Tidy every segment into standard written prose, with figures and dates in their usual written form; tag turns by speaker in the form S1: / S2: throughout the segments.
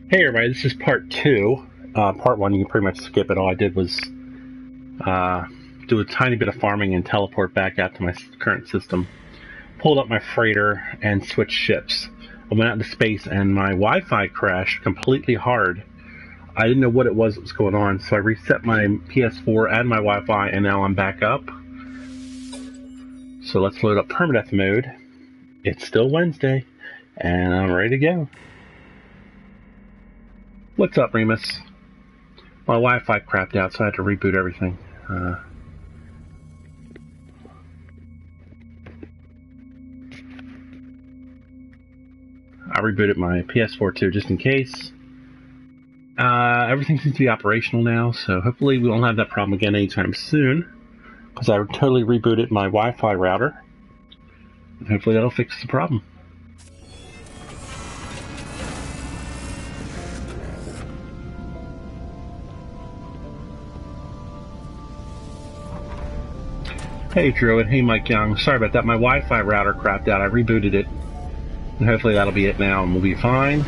S1: Hey everybody, this is part two. Part one, you can pretty much skip it. All I did was do a tiny bit of farming and teleport back out to my current system. Pulled up my freighter and switched ships. I went out into space and my Wi-Fi crashed completely hard. I didn't know what it was that was going on, so I reset my PS4 and my Wi-Fi, and now I'm back up. So let's load up Permadeath mode. It's still Wednesday, and I'm ready to go. What's up, Remus? My Wi-Fi crapped out, so I had to reboot everything. I rebooted my PS4 too, just in case. Everything seems to be operational now, so hopefully we won't have that problem again anytime soon. Because I totally rebooted my Wi-Fi router. And hopefully that'll fix the problem. Hey Druid, hey Mike Young. Sorry about that, my Wi-Fi router crapped out. I rebooted it. And hopefully that'll be it now and we'll be fine.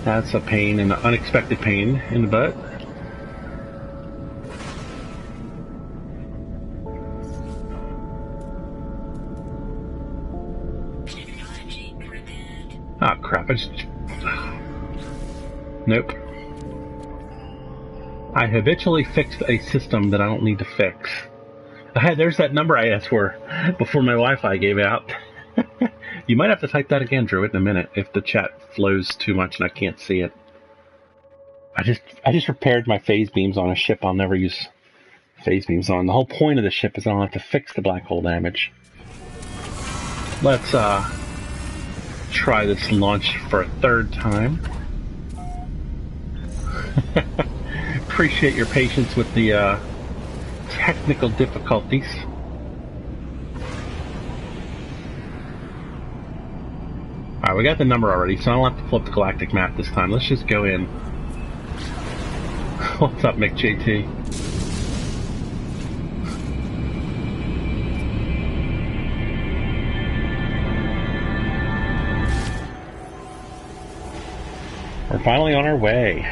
S1: That's a pain, an unexpected pain in the butt. Ah, crap, I just... Nope. I habitually fixed a system that I don't need to fix. There's that number I asked for before my Wi-Fi gave out. You might have to type that again, Druid, in a minute if the chat flows too much and I can't see it. I just repaired my phase beams on a ship I'll never use phase beams on. The whole point of the ship is I don't have to fix the black hole damage. Let's try this launch for a third time. Appreciate your patience with the technical difficulties. Alright, we got the number already, so I don't have to flip the galactic map this time. Let's just go in. What's up, Mick JT? We're finally on our way.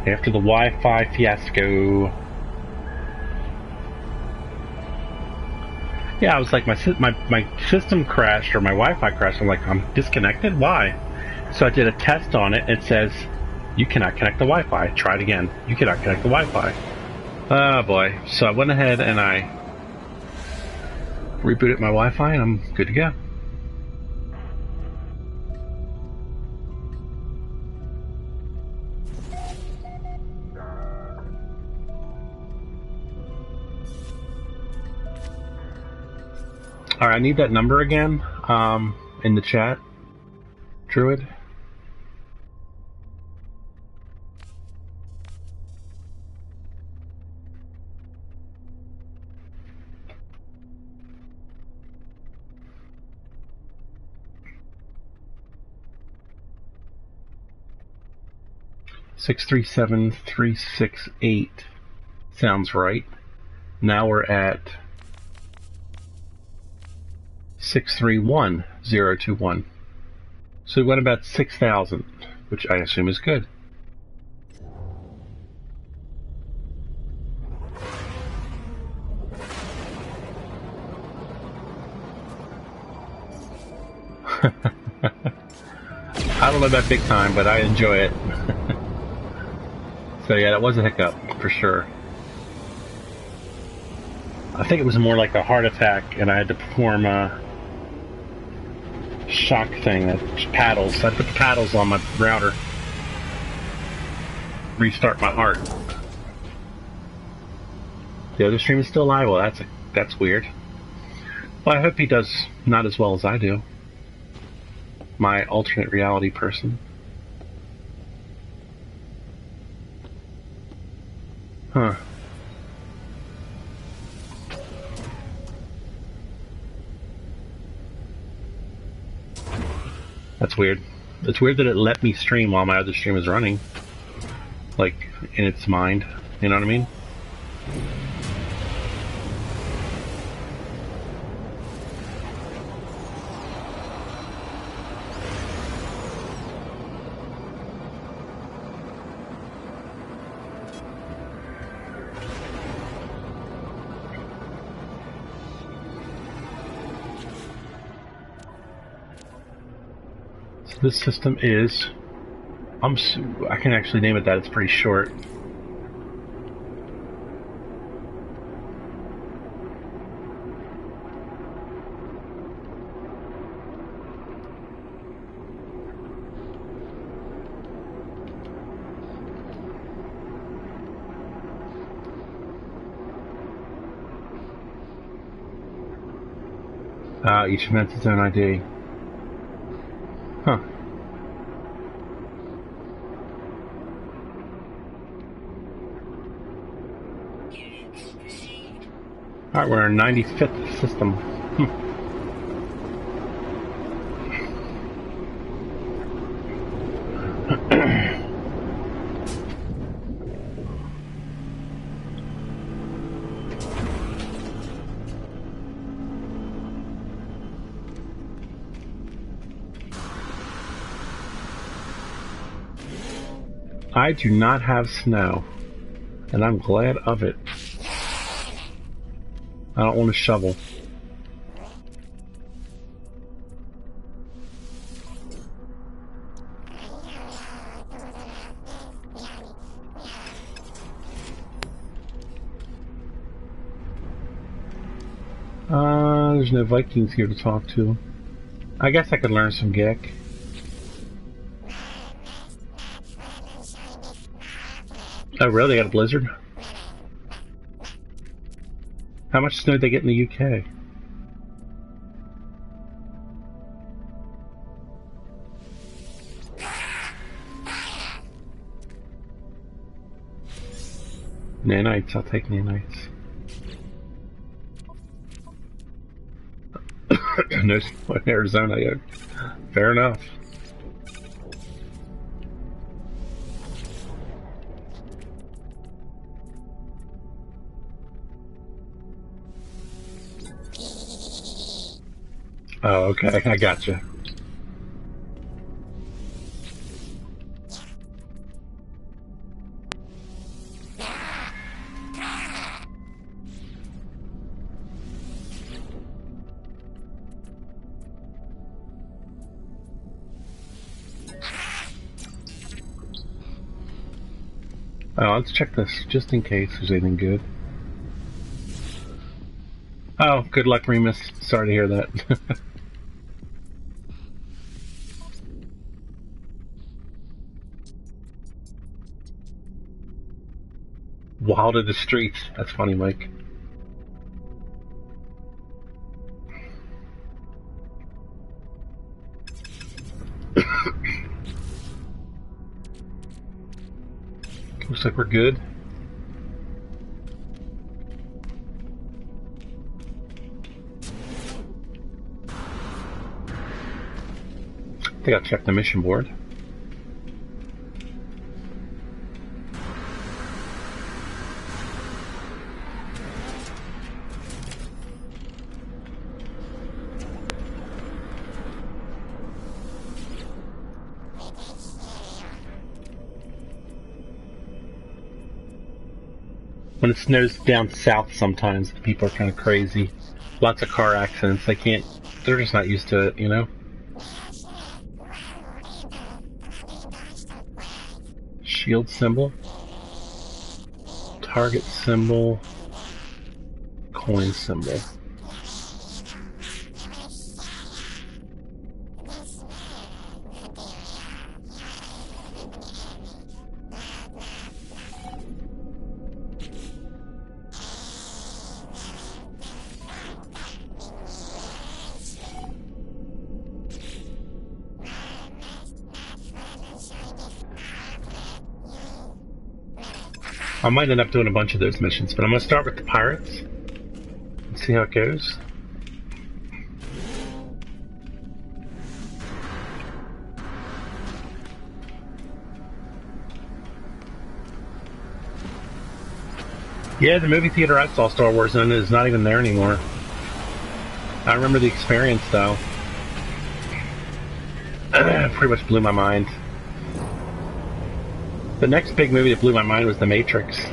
S1: After the Wi-Fi fiasco. Yeah, I was like, my system crashed, or my Wi-Fi crashed. I'm like, I'm disconnected? Why? So I did a test on it. It says, you cannot connect the Wi-Fi. Try it again. You cannot connect the Wi-Fi. Oh boy. So I went ahead and I rebooted my Wi-Fi and I'm good to go. Alright, I need that number again, in the chat, Druid. Six 637-368 sounds right. Now we're at 631-021. So we went about 6,000, which I assume is good. I don't know about big time, but I enjoy it. So yeah, that was a hiccup, for sure. I think it was more like a heart attack, and I had to perform a shock thing, that paddles. I put the paddles on my router. Restart my heart. The other stream is still live. Well, that's weird. Well, I hope he does not as well as I do. My alternate reality person. Huh. That's weird. It's weird that it let me stream while my other stream is running. Like, in its mind. You know what I mean? This system is... I can actually name it that, it's pretty short. Each event's its own ID. Huh. Alright, we're in our 95th system. I do not have snow, and I'm glad of it. I don't want to shovel. There's no Vikings here to talk to. I guess I could learn some Geek. Oh, really? They got a blizzard? How much snow did they get in the UK? Nanites, I'll take nanites. No snow in Arizona yet. Fair enough. Oh, okay, I gotcha. Oh, let's check this, just in case there's anything good. Oh, good luck, Remus. Sorry to hear that. Wild in the streets. That's funny, Mike. Looks like we're good. I think I'll check the mission board. When it snows down south sometimes, people are kind of crazy. Lots of car accidents. They're just not used to it, you know? Shield symbol. Target symbol. Coin symbol. I might end up doing a bunch of those missions, but I'm going to start with the pirates and see how it goes. Yeah, the movie theater I saw Star Wars in is not even there anymore. I remember the experience, though. Pretty much blew my mind. The next big movie that blew my mind was The Matrix.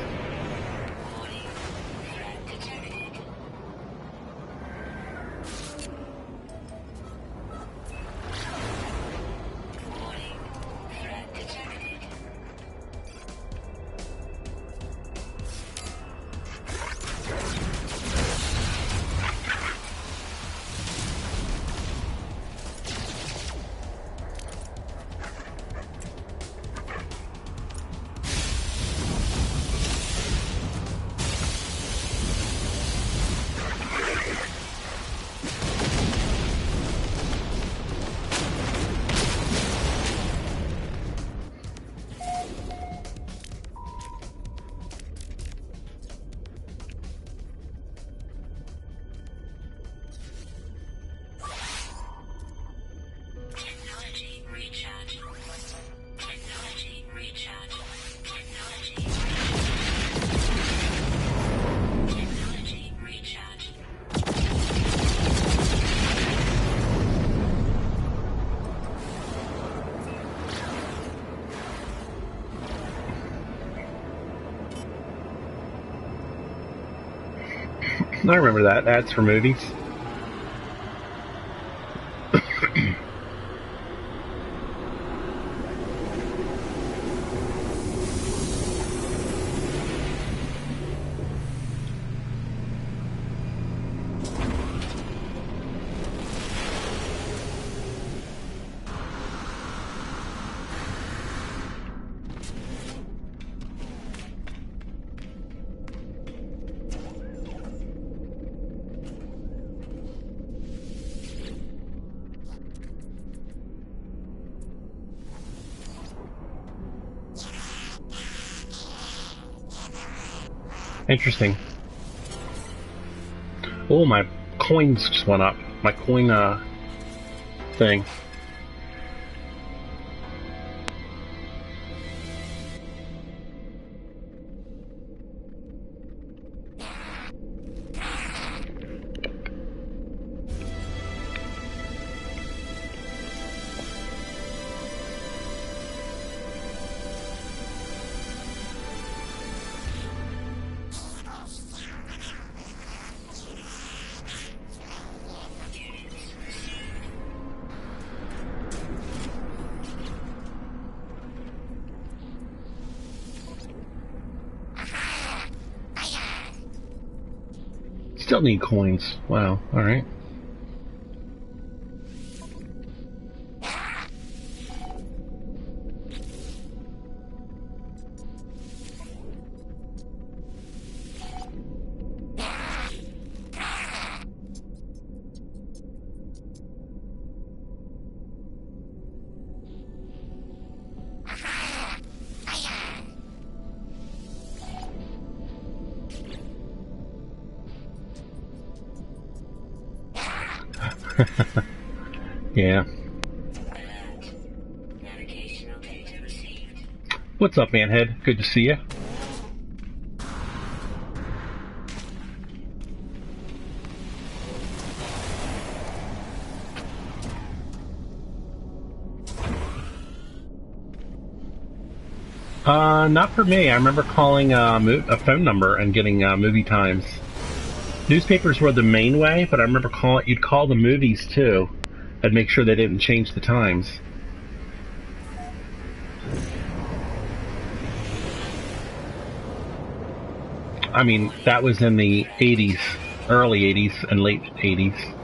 S1: I remember that. Ads for movies. Interesting. Oh, my coins just went up. My coin thing. Still need coins. Wow. All right. Yeah. What's up, Manhead? Good to see you. Not for me. I remember calling a phone number and getting movie times. Newspapers were the main way, but I remember you'd call the movies too, and make sure they didn't change the times. I mean, that was in the 80s, early 80s and late 80s.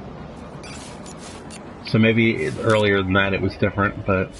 S1: So maybe earlier than that it was different, but...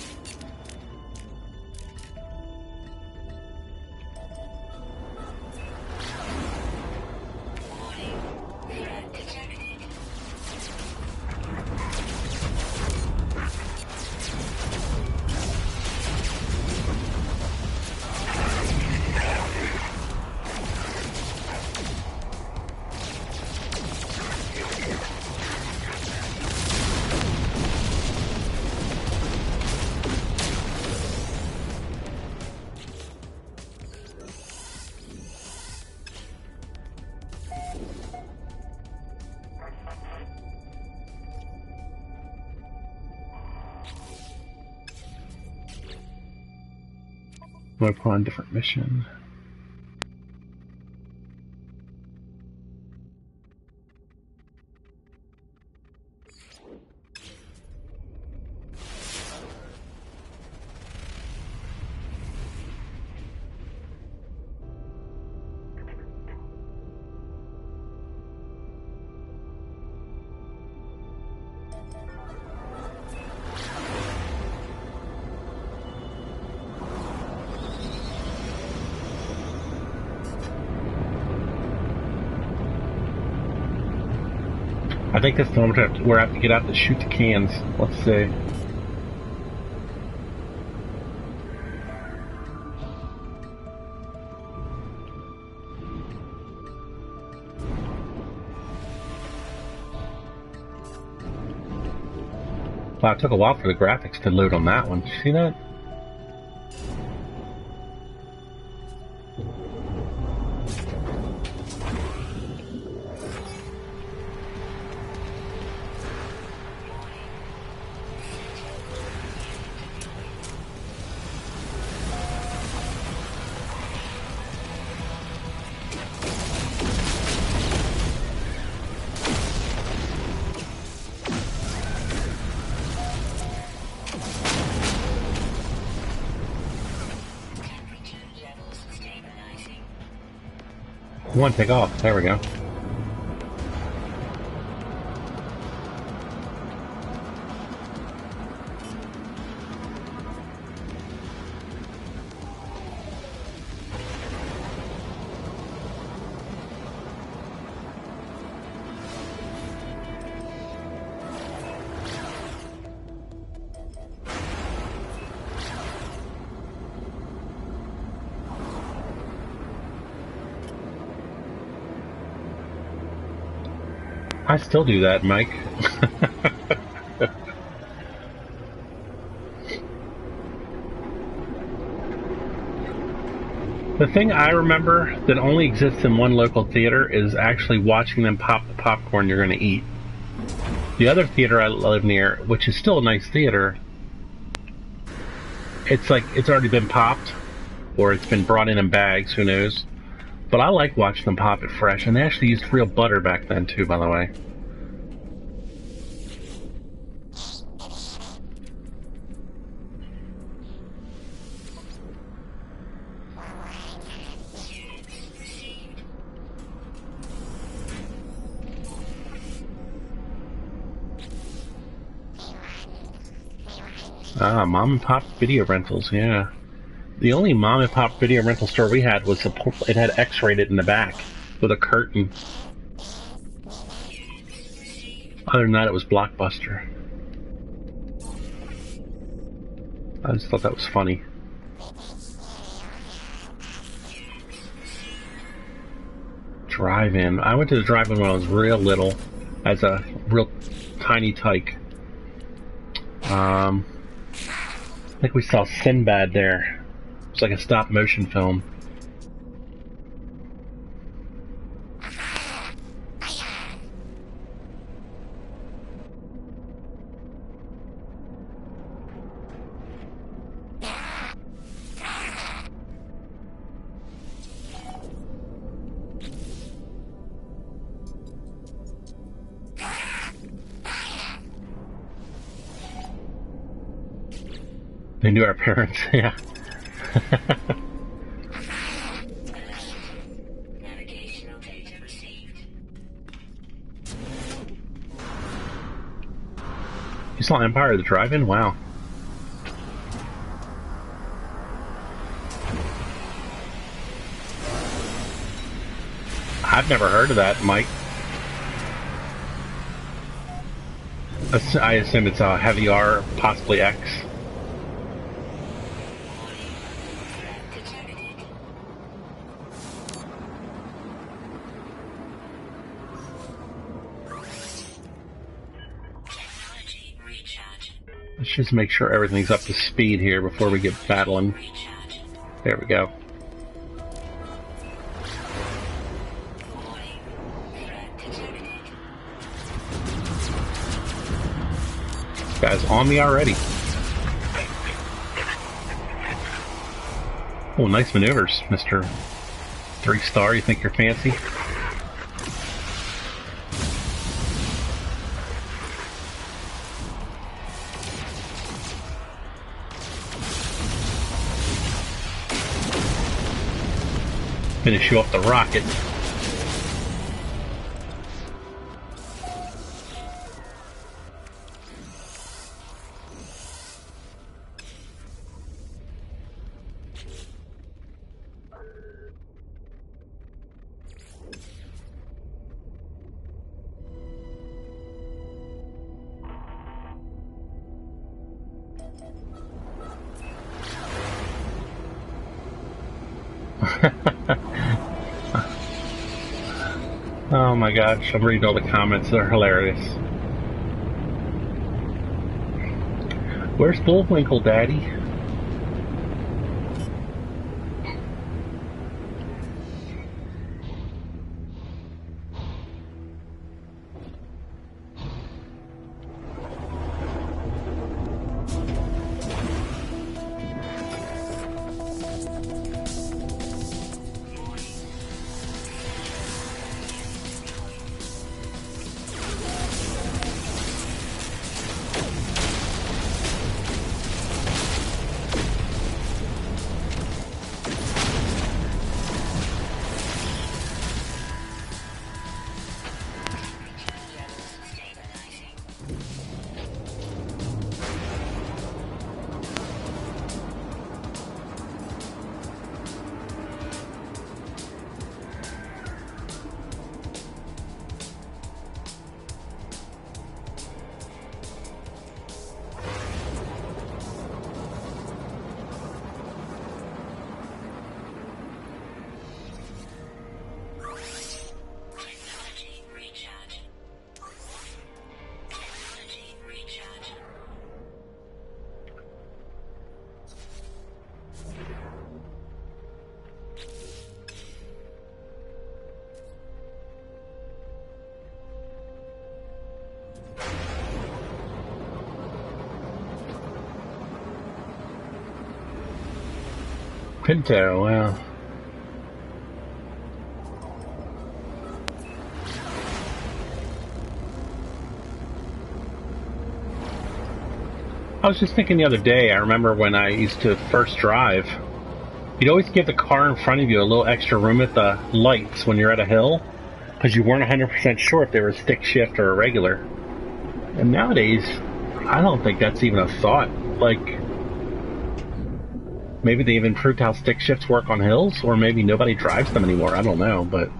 S1: I'm on a different mission. I think this time we're have to get out to shoot the cans. Let's see. Wow, it took a while for the graphics to load on that one. Did you see that? One take off. There we go. I still do that, Mike. The thing I remember that only exists in one local theater is actually watching them pop the popcorn you're going to eat. The other theater I live near, which is still a nice theater, it's like it's already been popped, or it's been brought in bags, who knows. But I like watching them pop it fresh, and they actually used real butter back then too, by the way. Ah, mom and pop video rentals, yeah. The only mom and pop video rental store we had was it had X-rated in the back with a curtain. Other than that, it was Blockbuster. I just thought that was funny. Drive-in. I went to the drive-in when I was real little, as a real tiny tyke. I think we saw Sinbad there. It's like a stop-motion film. They knew our parents, yeah. You saw Empire of the Drive-In? Wow. I've never heard of that, Mike. I assume it's a heavy R, possibly X. Let's just make sure everything's up to speed here before we get battling. There we go. This guy's on me already. Oh, nice maneuvers, Mr. 3-star. You think you're fancy? Finish you off the rocket. Oh my gosh, I'm reading all the comments, they're hilarious. Where's Bullwinkle, Daddy? Pinto, well. I was just thinking the other day, I remember when I used to first drive, you'd always give the car in front of you a little extra room at the lights when you're at a hill, because you weren't 100% sure if they were a stick shift or a regular. And nowadays, I don't think that's even a thought. Like, maybe they've improved how stick shifts work on hills, or maybe nobody drives them anymore. I don't know, but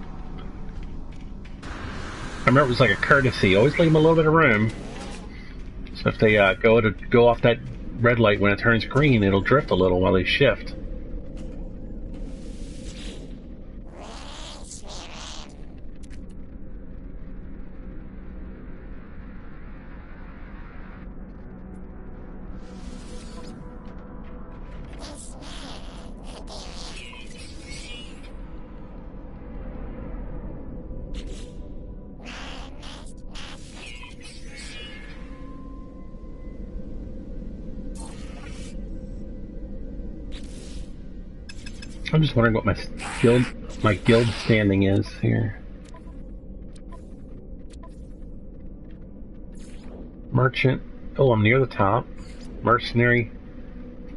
S1: I remember it was like a courtesy. Always leave them a little bit of room. So if they go off that red light when it turns green, it'll drift a little while they shift. I'm just wondering what my guild standing is here. Merchant. Oh, I'm near the top. Mercenary.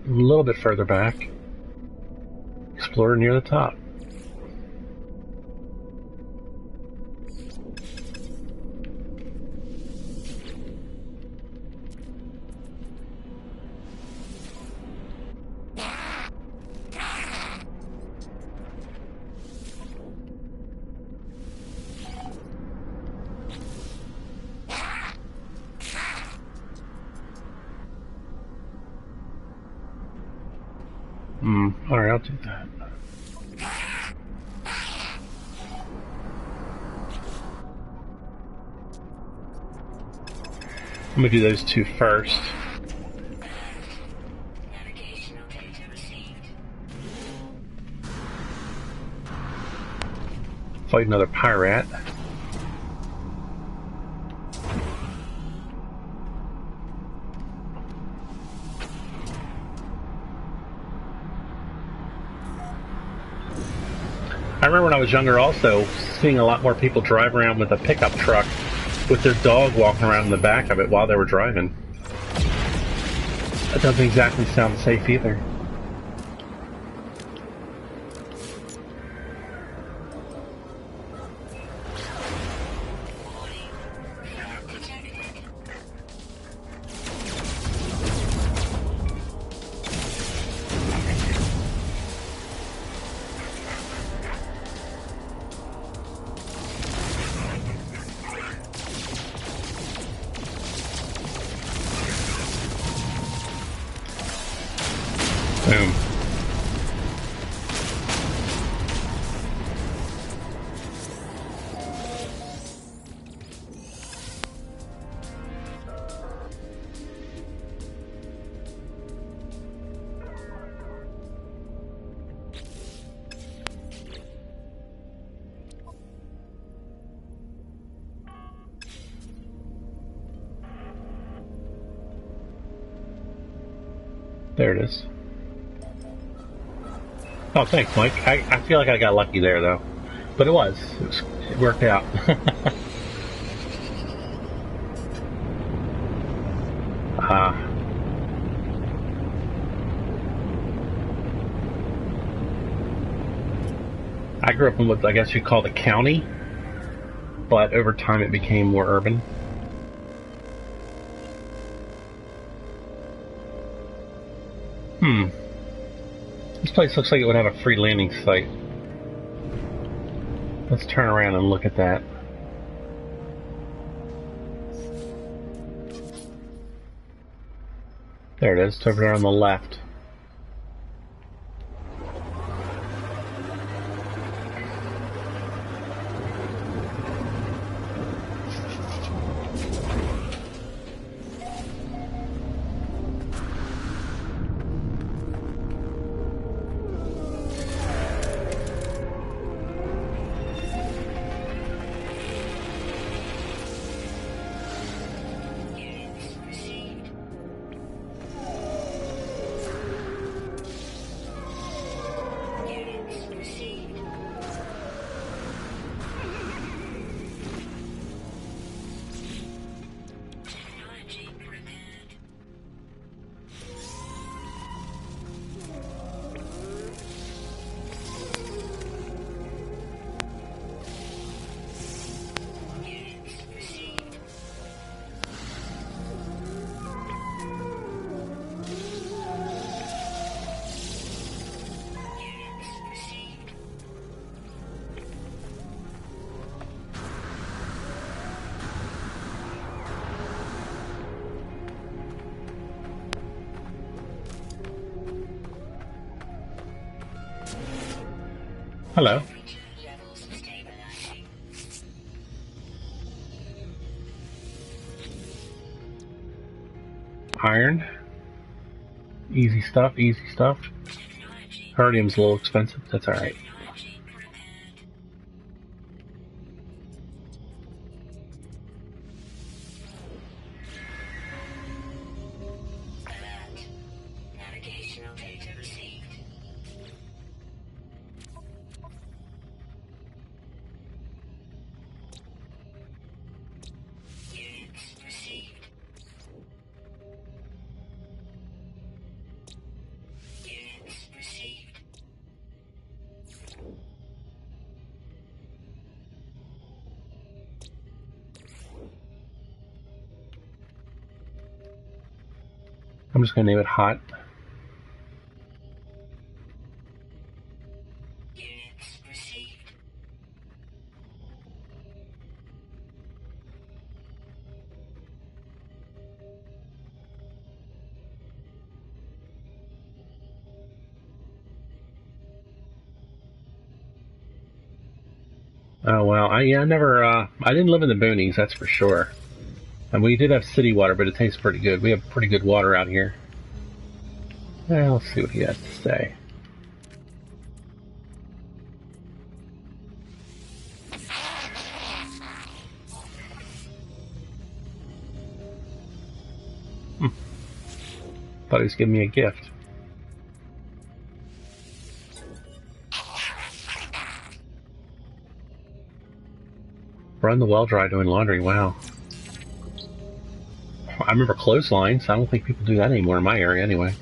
S1: A little bit further back. Explorer near the top. Alright, I'll do that. I'm gonna do those two first. Fight another pirate. I remember when I was younger also seeing a lot more people drive around with a pickup truck with their dog walking around in the back of it while they were driving. That doesn't exactly sound safe either. Boom. There it is. Oh, thanks, Mike. I feel like I got lucky there, though. But it worked out. I grew up in what I guess you'd call the county, but over time it became more urban. This place looks like it would have a free landing site. Let's turn around and look at that. There it is. It's over there on the left. Hello. Iron. Easy stuff, easy stuff. Herdium's a little expensive, that's alright. I'm just going to name it hot. Oh well, I didn't live in the boonies, that's for sure. And we did have city water, but it tastes pretty good. We have pretty good water out here. Well, let's see what he has to say. Thought he was giving me a gift. Run the well dry doing laundry, wow. I remember clotheslines. I don't think people do that anymore in my area anyway.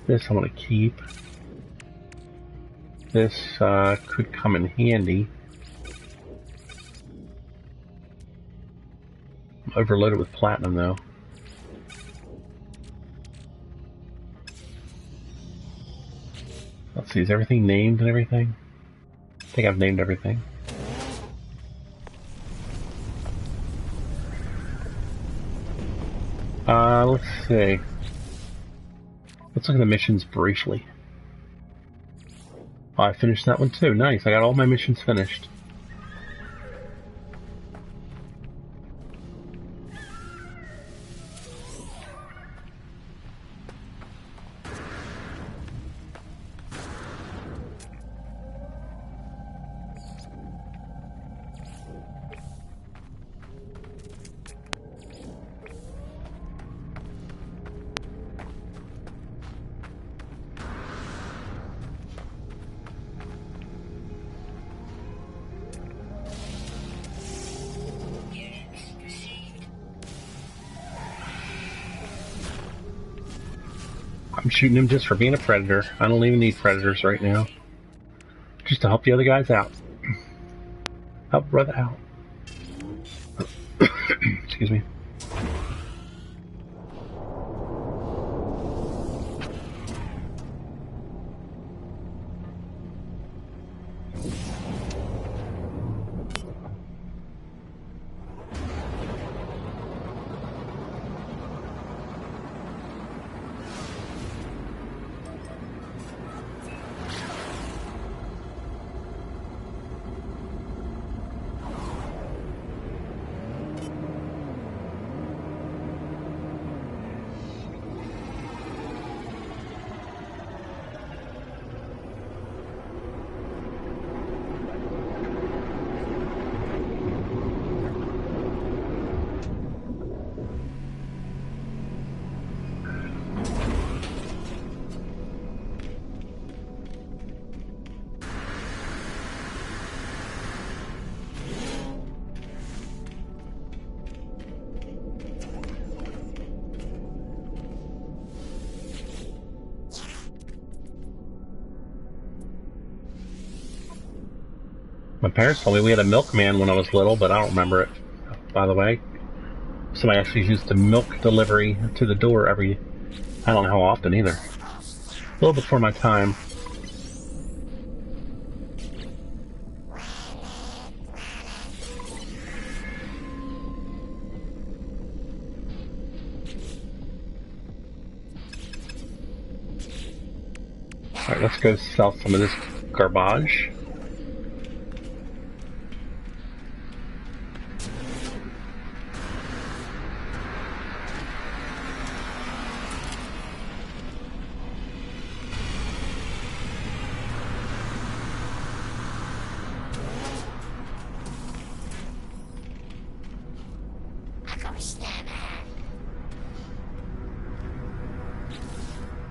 S1: This I want to keep. This could come in handy. I'm overloaded with platinum though. Let's see, is everything named and everything? I think I've named everything. Let's see. Let's look at the missions briefly. Oh, I finished that one too. Nice, I got all my missions finished. I'm shooting him just for being a predator. I don't even need predators right now. Just to help the other guys out. Help brother out. Excuse me. My parents told me we had a milkman when I was little, but I don't remember it, by the way. Somebody actually used the milk delivery to the door every, I don't know how often either. A little before my time. Alright, let's go sell some of this garbage.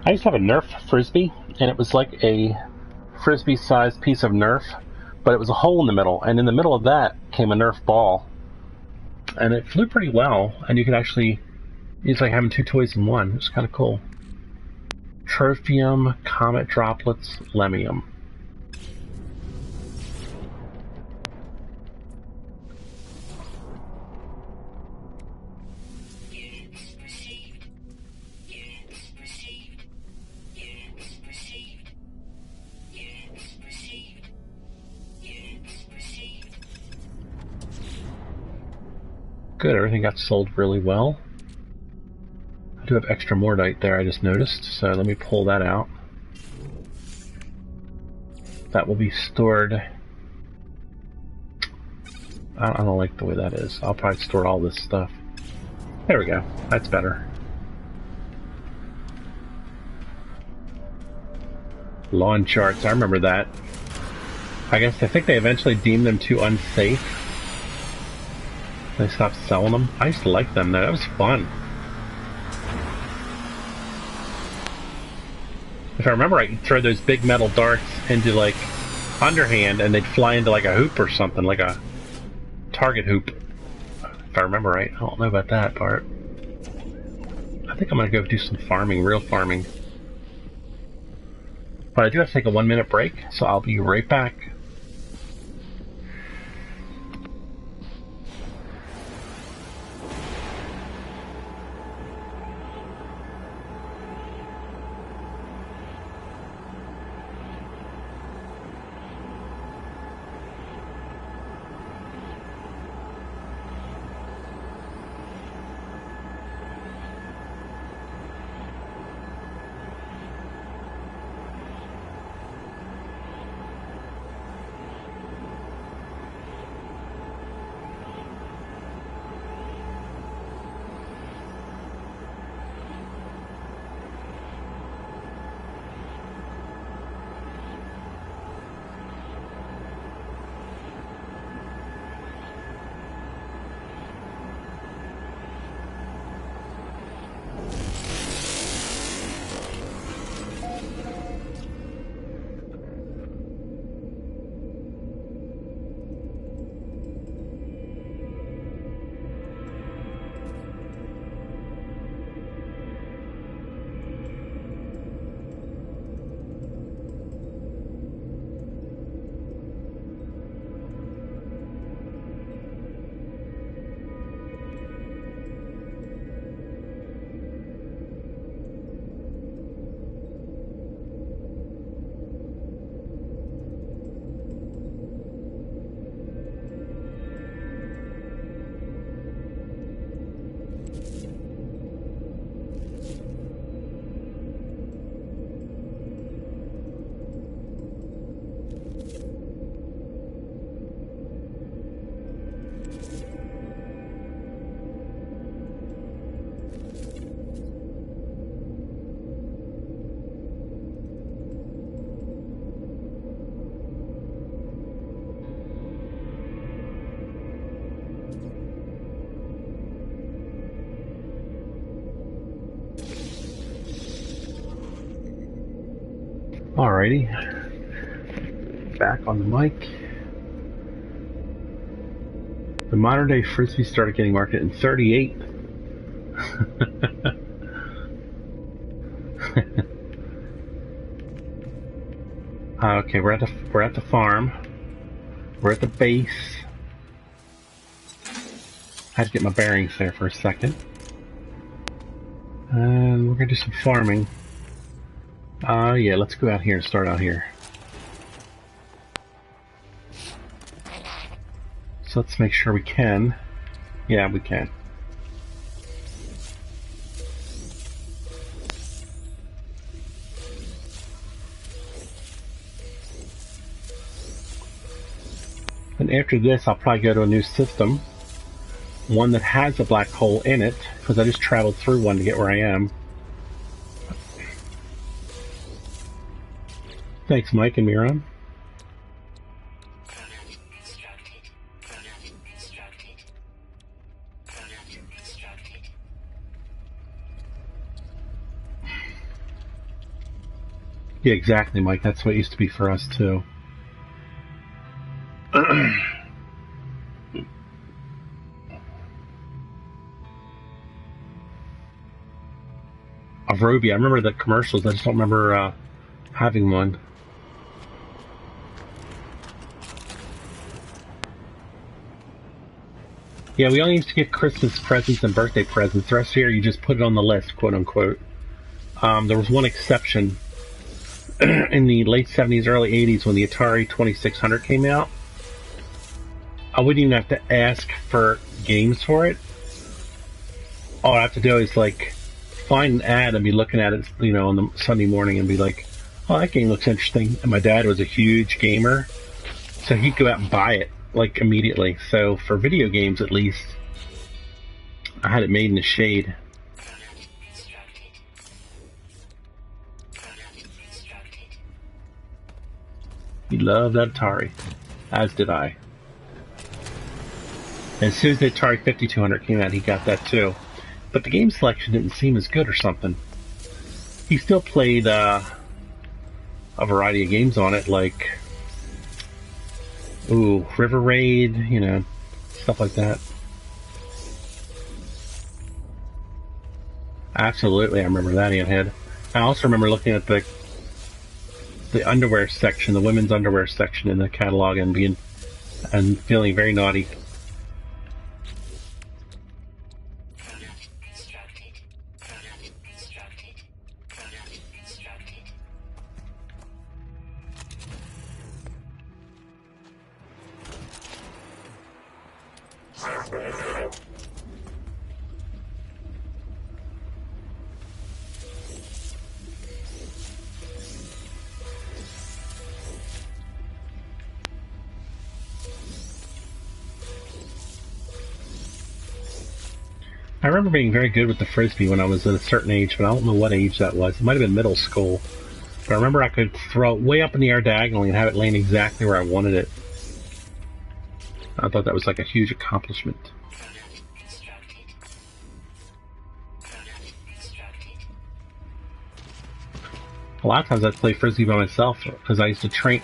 S1: I used to have a Nerf Frisbee, and it was like a Frisbee-sized piece of Nerf, but it was a hole in the middle, and in the middle of that came a Nerf ball. And it flew pretty well, and you could actually... It's like having two toys in one. It's kind of cool. Trophium, Comet Droplets, Lemium. Good, everything got sold really well. I do have extra mordite there, I just noticed, so let me pull that out. That will be stored... I don't like the way that is. I'll probably store all this stuff. There we go, that's better. Lawn charts, I remember that. I think they eventually deemed them too unsafe. They stopped selling them. I used to like them though, that was fun. If I remember right, you'd throw those big metal darts into like underhand and they'd fly into like a hoop or something, like a target hoop. If I remember right. I don't know about that part. I think I'm gonna go do some farming, real farming. But I do have to take a 1-minute break, so I'll be right back. Alrighty, back on the mic. The modern day Frisbee started getting marketed in 38. Okay, we're at the farm. We're at the base. I had to get my bearings there for a second. And we're gonna do some farming. Yeah, let's go out here and start out here. So let's make sure we can. Yeah, we can. after this, I'll probably go to a new system. One that has a black hole in it, because I just traveled through one to get where I am. Thanks, Mike and Miron. Yeah, exactly, Mike. That's what it used to be for us, too. Of Roby. I remember the commercials. I just don't remember having one. Yeah, we only used to get Christmas presents and birthday presents. The rest of the year, you just put it on the list, quote unquote. There was one exception. In the late 70s, early 80s, when the Atari 2600 came out, I wouldn't even have to ask for games for it. All I have to do is, like, find an ad and be looking at it, you know, on the Sunday morning and be like, oh, that game looks interesting. And my dad was a huge gamer, so he'd go out and buy it, like, immediately. So for video games, at least, I had it made in the shade. He loved that Atari, as did I. And as soon as the Atari 5200 came out, he got that too. But the game selection didn't seem as good or something. He still played a variety of games on it, like River Raid, you know, stuff like that. Absolutely, I remember that, Anthead. I also remember looking at the underwear section, the women's underwear section in the catalog, and feeling very naughty. I remember being very good with the Frisbee when I was at a certain age, but I don't know what age that was. It might have been middle school. But I remember I could throw it way up in the air diagonally and have it land exactly where I wanted it. I thought that was like a huge accomplishment. A lot of times I'd play Frisbee by myself because I used to train.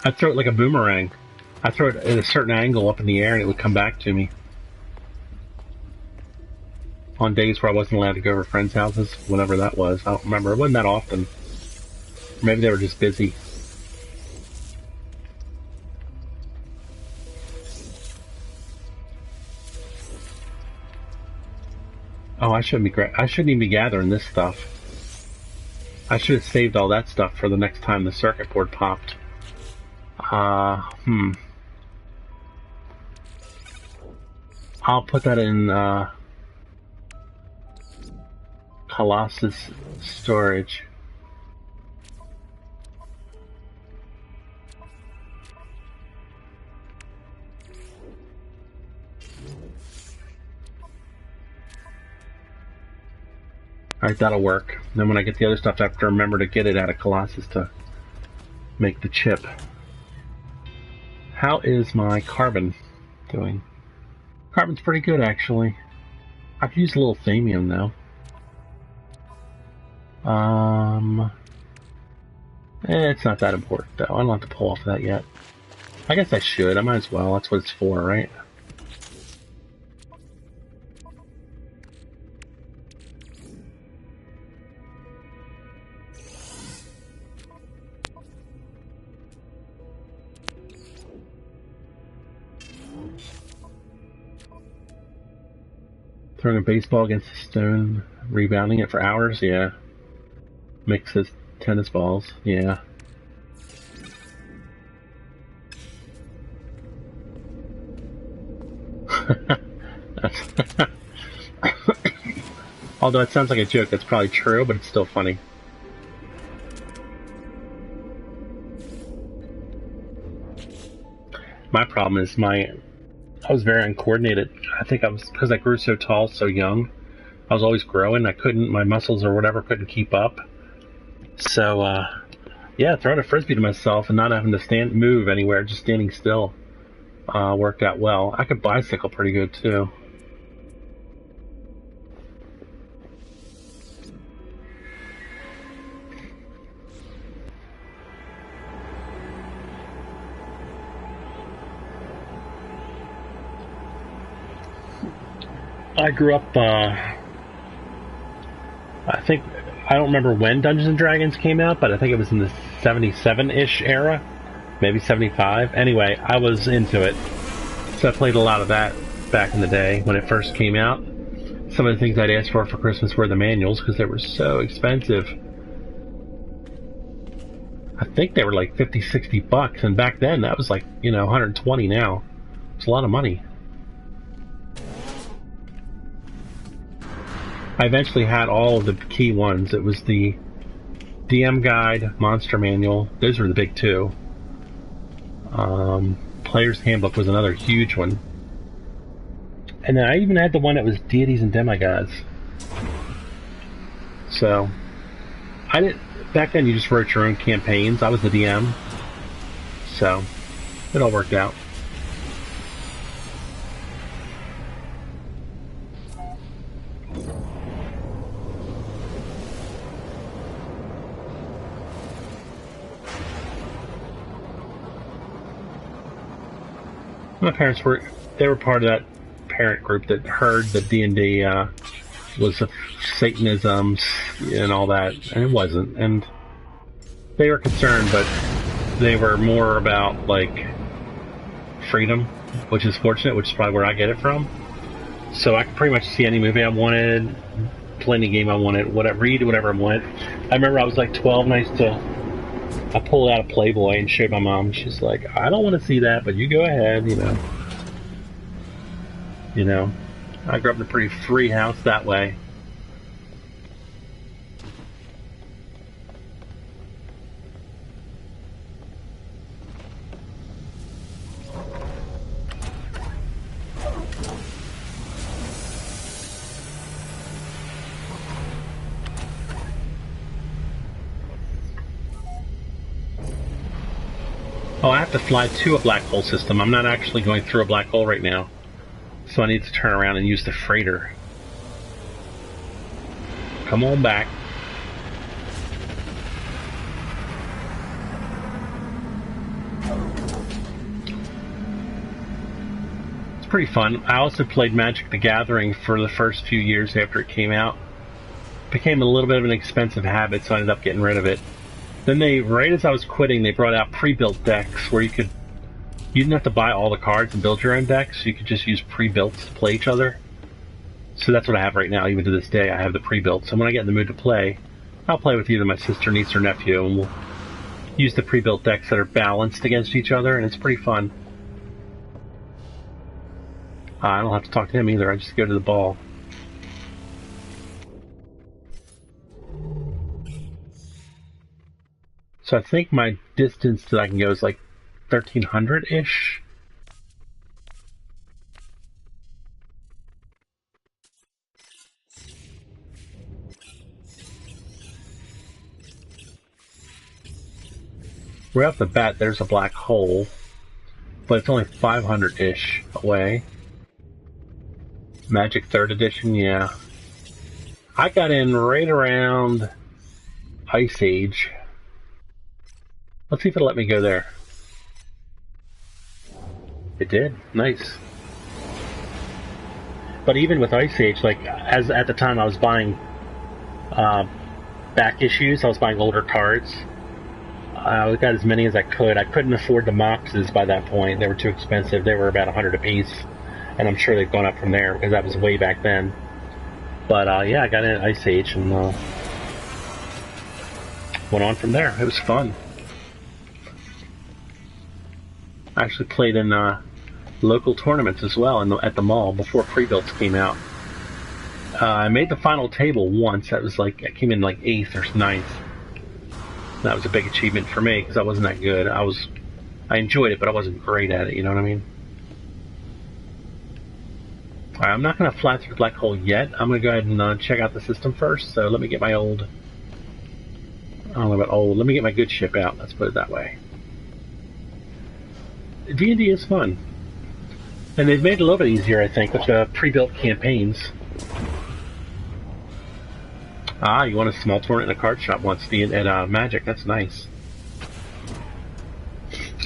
S1: I'd throw it like a boomerang. I'd throw it at a certain angle up in the air and it would come back to me. On days where I wasn't allowed to go over friends' houses, whenever that was. I don't remember. It wasn't that often. Maybe they were just busy. Oh, I shouldn't even be gathering this stuff. I should have saved all that stuff for the next time the circuit board popped. I'll put that in, Colossus storage. Alright, that'll work. Then when I get the other stuff, I have to remember to get it out of Colossus to make the chip. How is my carbon doing? Carbon's pretty good, actually. I could use a little thamium, though. It's not that important, though. I don't have to pull off that yet. I guess I should. I might as well. That's what it's for, right? Throwing a baseball against a stone, rebounding it for hours, yeah. Mixes tennis balls, yeah. Although it sounds like a joke, that's probably true, but it's still funny. my problem is I was very uncoordinated. I think I was, because I grew so tall so young, I was always growing. My muscles or whatever couldn't keep up. So, yeah, throwing a frisbee to myself and not having to move anywhere, just standing still, worked out well. I could bicycle pretty good too. I grew up, I don't remember when Dungeons and Dragons came out, but I think it was in the 77-ish era, maybe 75. Anyway, I was into it, so I played a lot of that back in the day when it first came out. Some of the things I'd asked for Christmas were the manuals, because they were so expensive. I think they were like 50, 60 bucks, and back then that was like, 120 now. It's a lot of money. I eventually had all of the key ones. It was the DM Guide, Monster Manual. Those were the big two. Player's Handbook was another huge one. And then I even had the one that was Deities and Demigods. So, back then you just wrote your own campaigns. I was the DM. So, it all worked out. My parents were part of that parent group that heard that D&D was Satanism and all that, and it wasn't. And they were concerned, but they were more about like freedom, which is fortunate, which is probably where I get it from. So I could pretty much see any movie I wanted, play any game I wanted, read whatever I wanted. I remember I was like 12, and I pulled out a Playboy and showed my mom. She's like, I don't want to see that, but you go ahead, I grew up in a pretty free house that way. Oh, I have to fly to a black hole system. I'm not actually going through a black hole right now. So I need to turn around and use the freighter. Come on back. It's pretty fun. I also played Magic the Gathering for the first few years after it came out. It became a little bit of an expensive habit, so I ended up getting rid of it. Then right as I was quitting, they brought out pre-built decks where you didn't have to buy all the cards and build your own decks. You could just use pre-builts to play each other. So that's what I have right now. Even to this day, I have the pre-built. So when I get in the mood to play, I'll play with either my sister, niece, or nephew, and we'll use the pre-built decks that are balanced against each other, and it's pretty fun. I don't have to talk to him either. I just go to the ball. So I think my distance that I can go is like 1,300-ish. Right off the bat, there's a black hole, but it's only 500-ish away. Magic 3rd edition, yeah. I got in right around Ice Age. Let's see if it'll let me go there. It did. Nice. But even with Ice Age, like, as at the time I was buying back issues, I was buying older cards. I got as many as I could. I couldn't afford the Moxes by that point. They were too expensive. They were about 100 apiece. And I'm sure they've gone up from there, because that was way back then. But yeah, I got in Ice Age and went on from there. It was fun. I actually played in local tournaments as well at the mall before pre-builts came out. I made the final table once. That was like, I came in like 8th or 9th. That was a big achievement for me because I wasn't that good. I was I enjoyed it, but I wasn't great at it, you know what I mean? Alright, I'm not going to fly through the black hole yet. I'm going to go ahead and check out the system first, so let me get my old... I don't know about old. Let me get my good ship out, let's put it that way. D&D is fun. And they've made it a little bit easier, I think, with the pre-built campaigns. Ah, you want a small tournament in a card shop once at Magic. That's nice.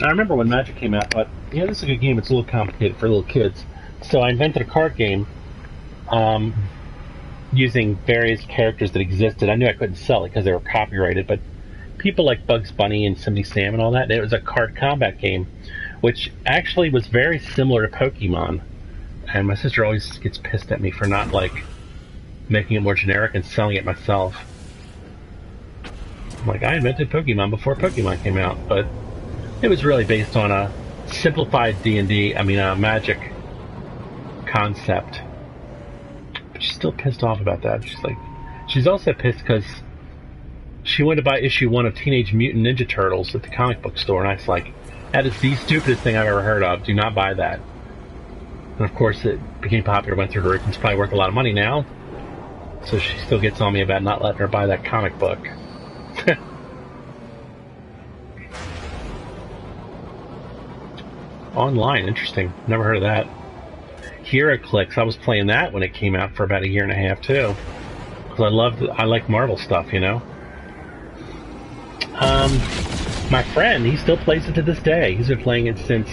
S1: I remember when Magic came out, but yeah, this is a good game. It's a little complicated for little kids. So I invented a card game using various characters that existed. I knew I couldn't sell it because they were copyrighted, but people like Bugs Bunny and Cindy Sam and all that, it was a card combat game, which actually was very similar to Pokemon. And my sister always gets pissed at me for not, like, making it more generic and selling it myself. I'm like, I invented Pokemon before Pokemon came out, but it was really based on a simplified D&D, Magic concept. But she's still pissed off about that. She's also pissed because she went to buy issue 1 of Teenage Mutant Ninja Turtles at the comic book store, and I was like, that is the stupidest thing I've ever heard of. Do not buy that. And of course, it became popular, went through the roof, and it's probably worth a lot of money now. So she still gets on me about not letting her buy that comic book. Online, interesting. Never heard of that. HeroClix, I was playing that when it came out for about a year and a half too. Because I like Marvel stuff, you know. My friend, he still plays it to this day. He's been playing it since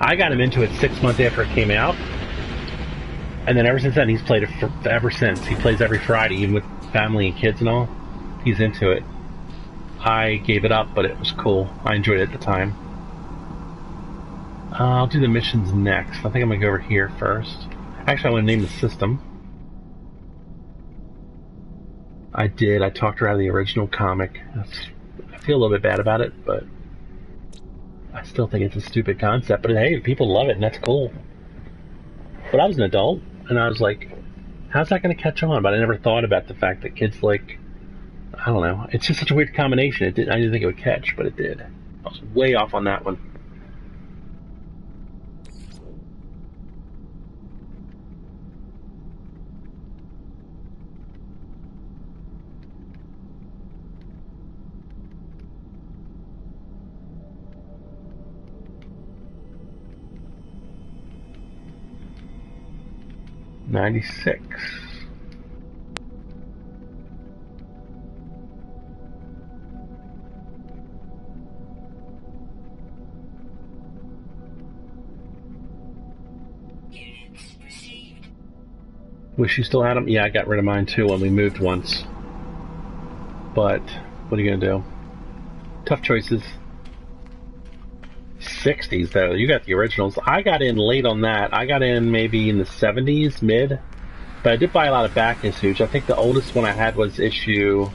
S1: I got him into it 6 months after it came out. And then ever since then, he's played it ever since. He plays every Friday, even with family and kids and all. He's into it. I gave it up, but it was cool. I enjoyed it at the time. I'll do the missions next. I think I'm going to go over here first. Actually, I want to name the system. I did. I talked her out of the original comic. I feel a little bit bad about it, but I still think it's a stupid concept. But hey, people love it, and that's cool. But I was an adult, and I was like, how's that going to catch on? But I never thought about the fact that kids like, I don't know. It's just such a weird combination. I didn't think it would catch, but it did. I was way off on that one. '96. Wish you still had them? Yeah, I got rid of mine too when we moved once. But what are you gonna do? Tough choices. 60s though. You got the originals. I got in late on that. I got in maybe in the 70s, mid. But I did buy a lot of back issues. I think the oldest one I had was issue...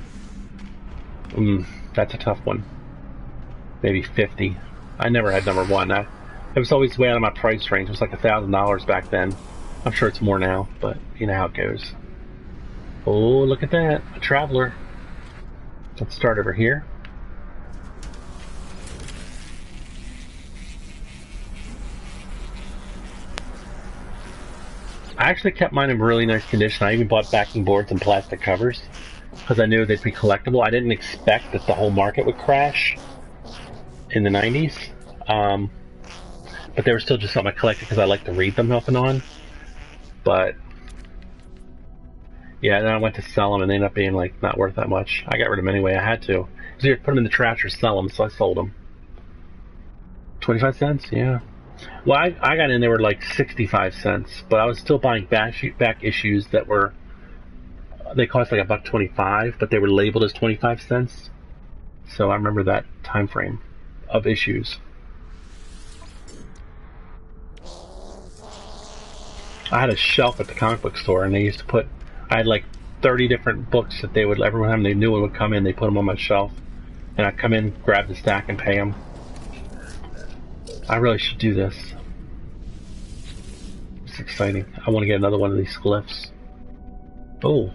S1: that's a tough one. Maybe 50. I never had number 1. It was always way out of my price range. It was like $1,000 back then. I'm sure it's more now, but you know how it goes. Oh, look at that. A traveler. Let's start over here. I actually kept mine in really nice condition. I even bought backing boards and plastic covers because I knew they'd be collectible. I didn't expect that the whole market would crash in the 90s. But they were still just something I collected because I like to read them off and on. But yeah, then I went to sell them and they ended up being like not worth that much. I got rid of them anyway. I had to. Because you had to put them in the trash or sell them, so I sold them. 25 cents? Yeah. Well, I got in, they were like 65 cents, but I was still buying back issues that were, they cost like $1.25, but they were labeled as 25 cents. So I remember that time frame of issues. I had a shelf at the comic book store, and they used to put, I had like 30 different books that they would, every time they knew it would come in, they put them on my shelf. And I'd come in, grab the stack, and pay them. I really should do this. It's exciting. I want to get another one of these glyphs. Oh.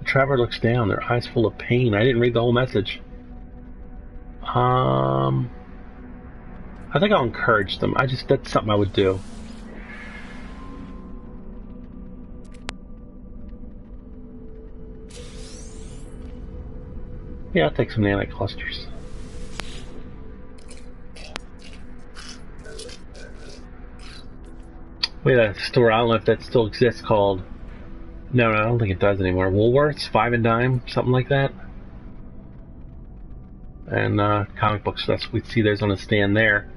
S1: The traveler looks down, their eyes full of pain. I didn't read the whole message. I I think I'll encourage them. That's something I would do. Yeah, I'll take some nanite clusters. Wait, that store, I don't know if that still exists, called... No, I don't think it does anymore. Woolworths, 5 and dime, something like that. And comic books, we'd see those on the stand there.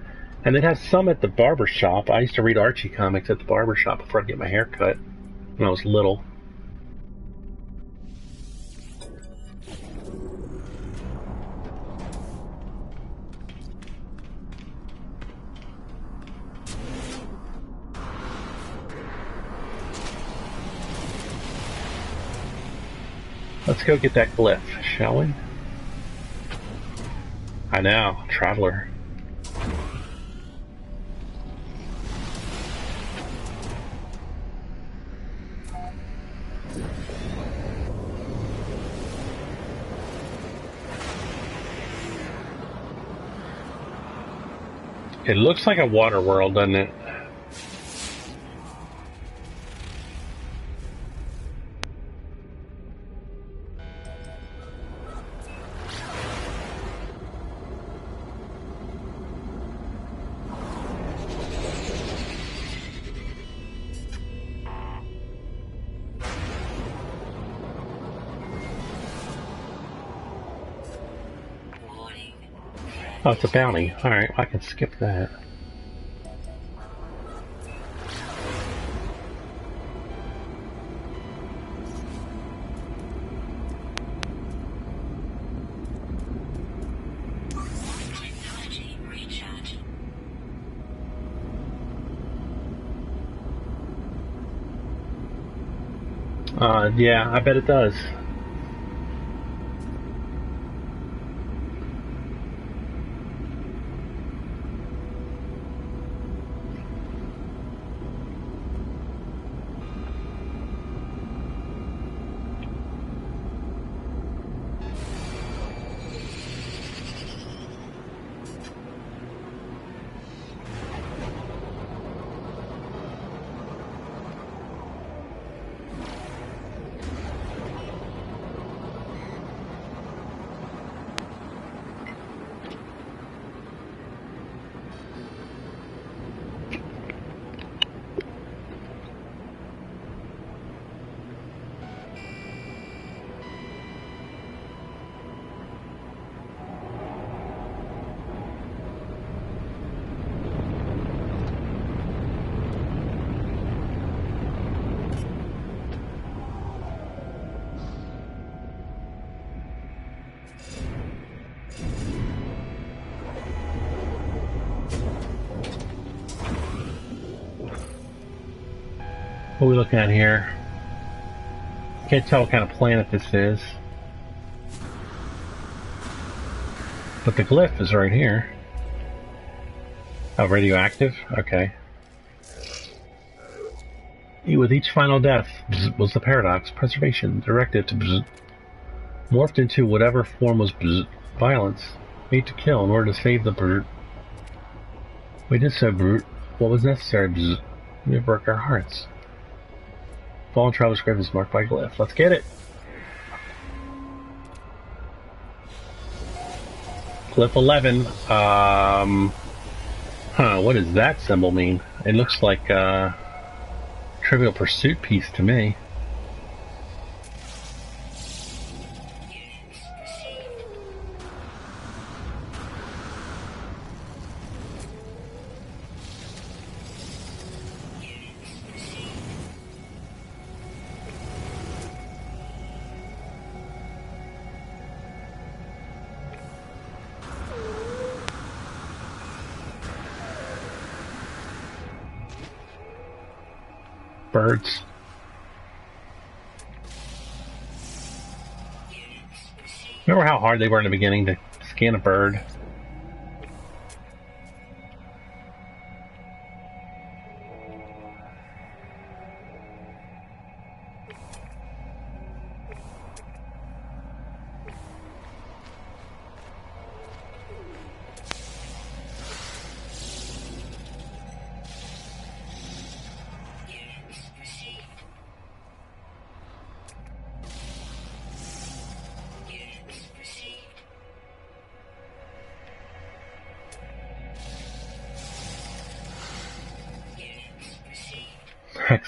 S1: And they'd have some at the barber shop. I used to read Archie comics at the barber shop before I'd get my hair cut when I was little. Let's go get that glyph, shall we? I know, traveler. It looks like a water world, doesn't it? Oh, it's a bounty. Alright, I can skip that. Yeah, I bet it does. What are we looking at here? Can't tell what kind of planet this is. But the glyph is right here. Oh, radioactive? Okay. With each final death was the paradox. Preservation, directed to morphed into whatever form was violence. Made to kill in order to save the brute. We did so, brute. What was necessary? We broke our hearts. Fallen Traveler's Grave is marked by glyph. Let's get it! Glyph 11. What does that symbol mean? It looks like a Trivial Pursuit piece to me. Birds. Remember how hard they were in the beginning to scan a bird?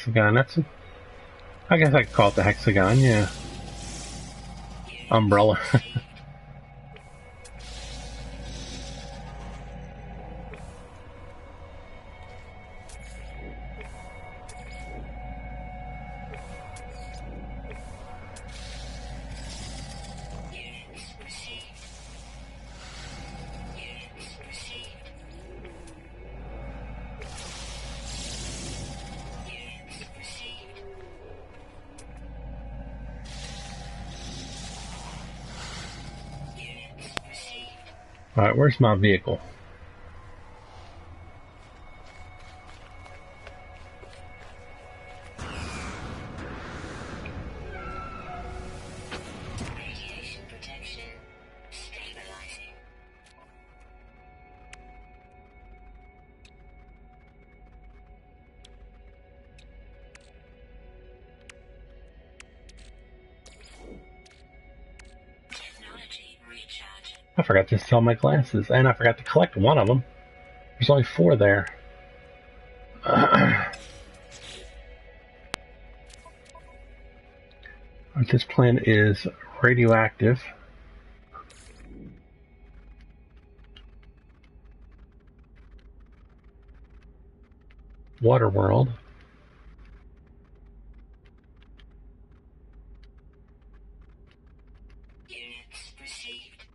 S1: Hexagon. I guess I could call it the Hexagon, yeah. Umbrella. Alright, where's my vehicle?
S2: Radiation protection stabilizing. Technology recharge.
S1: I forgot to sell my glasses, and I forgot to collect one of them. There's only 4 there. This planet is radioactive. Water world.
S2: Units received.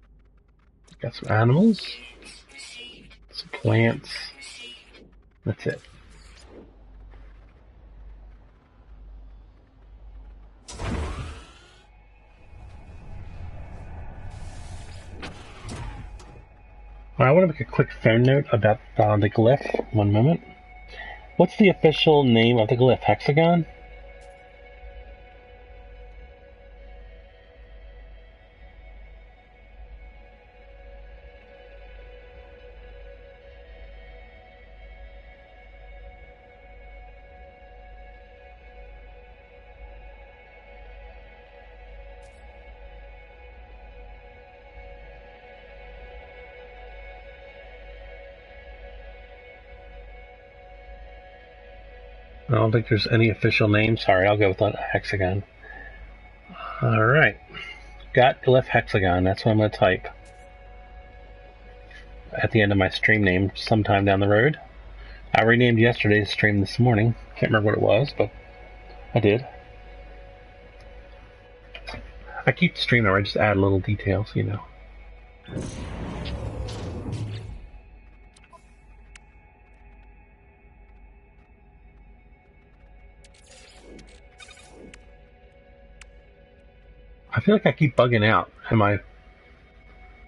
S1: Got some animals,
S2: Units received.
S1: some plants.
S2: Received.
S1: That's it. I want to make a quick phone note about the glyph. One moment. What's the official name of the glyph? Hexagon? I don't think there's any official name. Sorry, I'll go with Hexagon. Alright. Got glyph Hexagon. That's what I'm going to type at the end of my stream name sometime down the road. I renamed yesterday's stream this morning. Can't remember what it was, but I did. I keep the stream there. I just add little details, you know. I feel like I keep bugging out.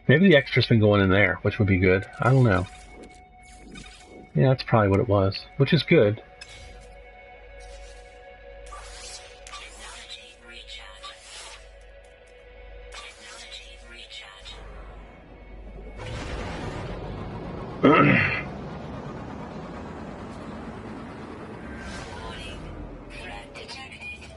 S1: Maybe the extra's been going in there, which would be good. I don't know. Yeah, that's probably what it was, which is good.
S2: Technology recharge. Technology recharge. Warning. Threat detected.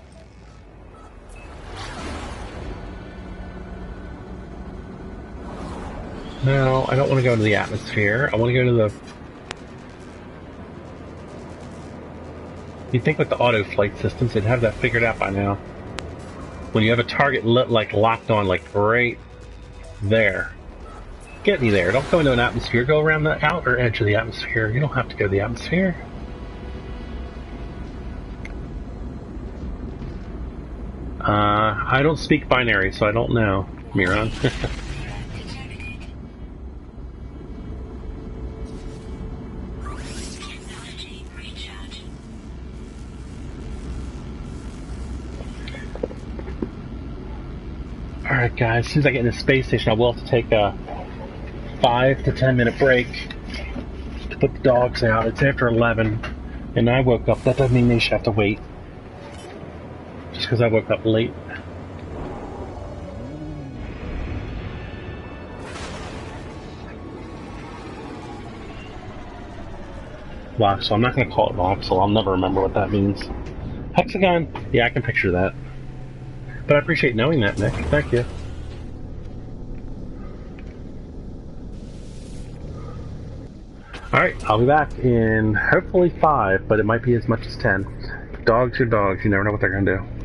S1: No, I don't want to go into the atmosphere. I want to go to the... You'd think with the auto flight systems, they'd have that figured out by now. When you have a target locked on, like right there. Get me there. Don't go into an atmosphere. Go around the outer edge of the atmosphere. You don't have to go to the atmosphere. I don't speak binary, so I don't know, Miran.
S2: Technology recharge.
S1: Alright guys, as soon as I get in the space station, I will have to take a 5 to 10 minute break to put the dogs out. It's after 11, and I woke up. That doesn't mean they should have to wait. Just because I woke up late. Voxel. I'm not going to call it voxel. I'll never remember what that means. Hexagon? Yeah, I can picture that. But I appreciate knowing that, Nick. Thank you. Alright, I'll be back in hopefully 5, but it might be as much as 10. Dogs are dogs. You never know what they're going to do.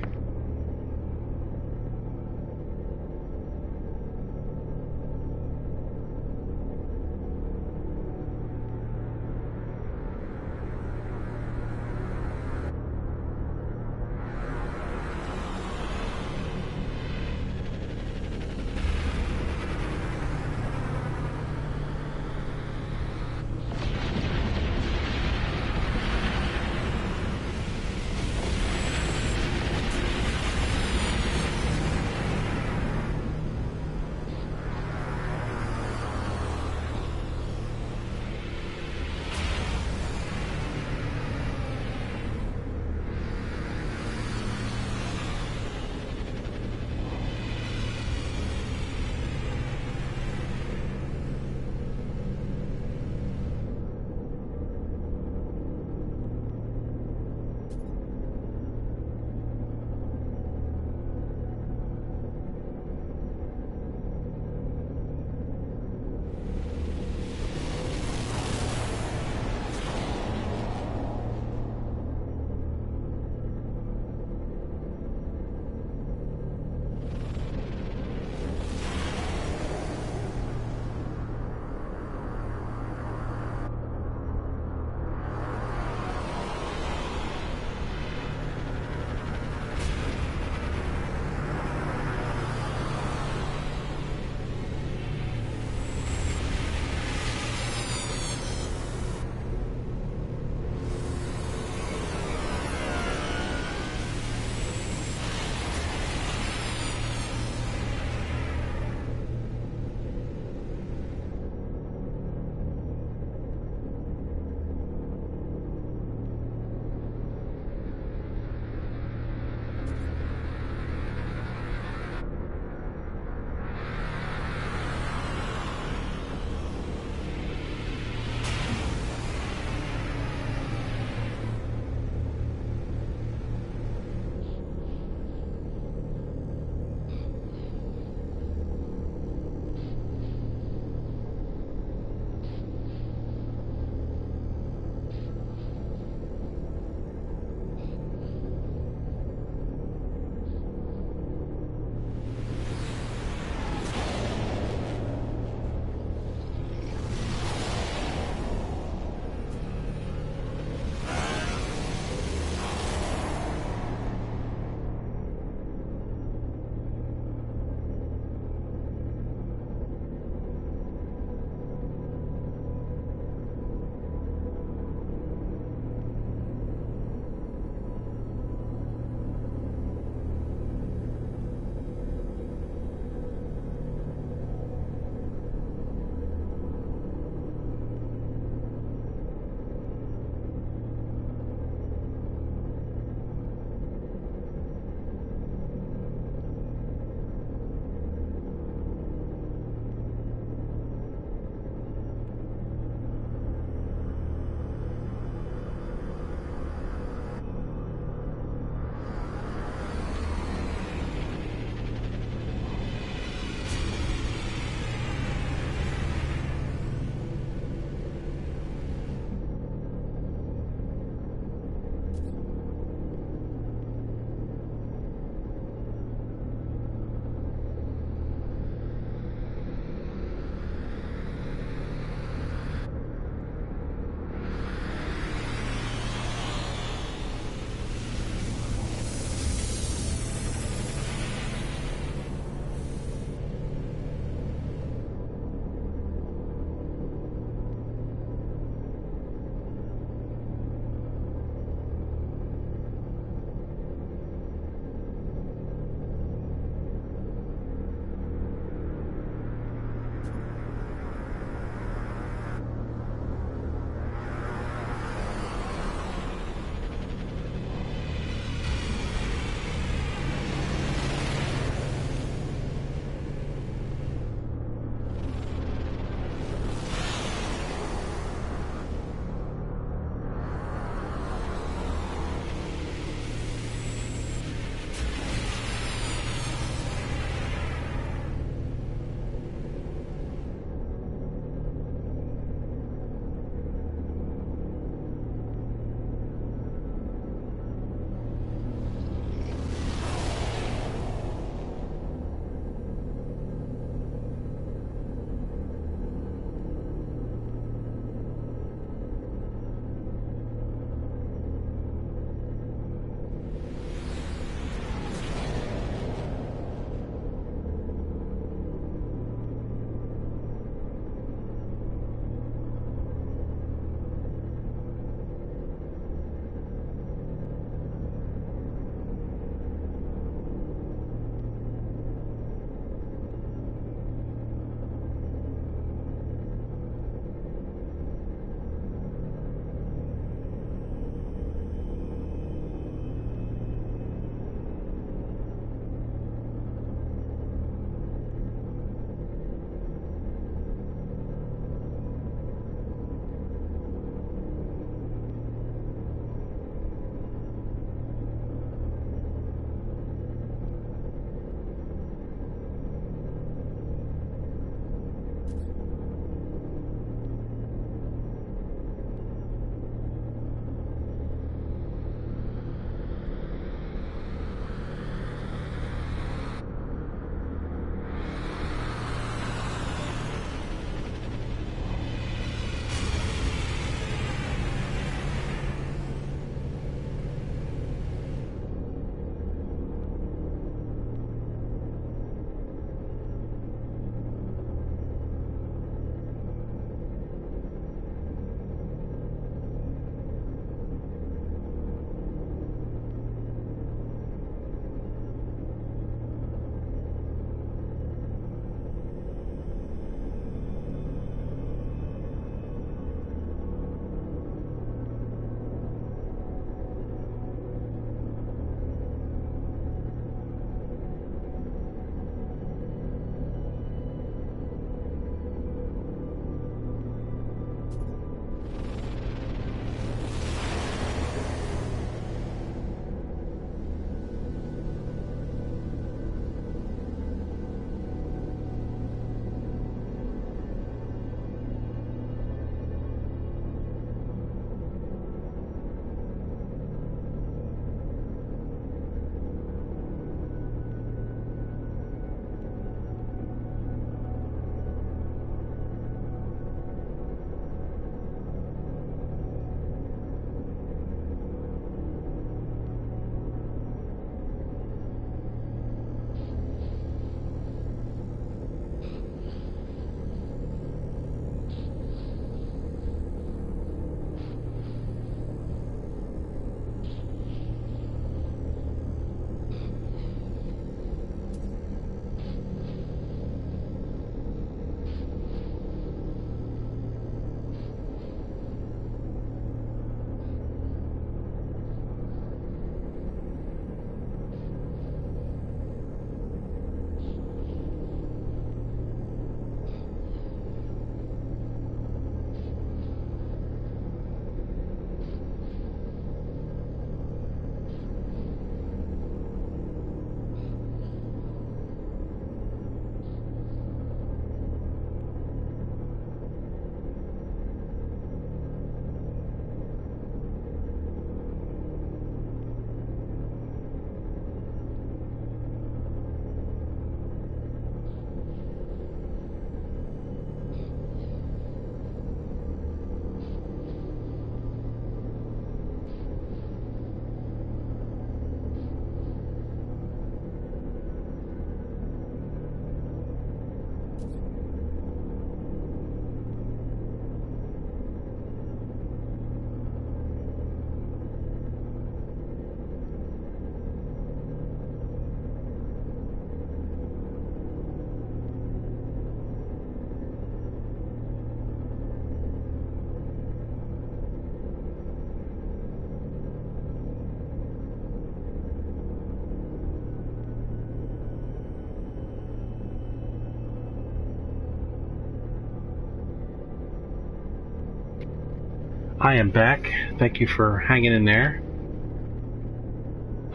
S1: I am back. Thank you for hanging in there.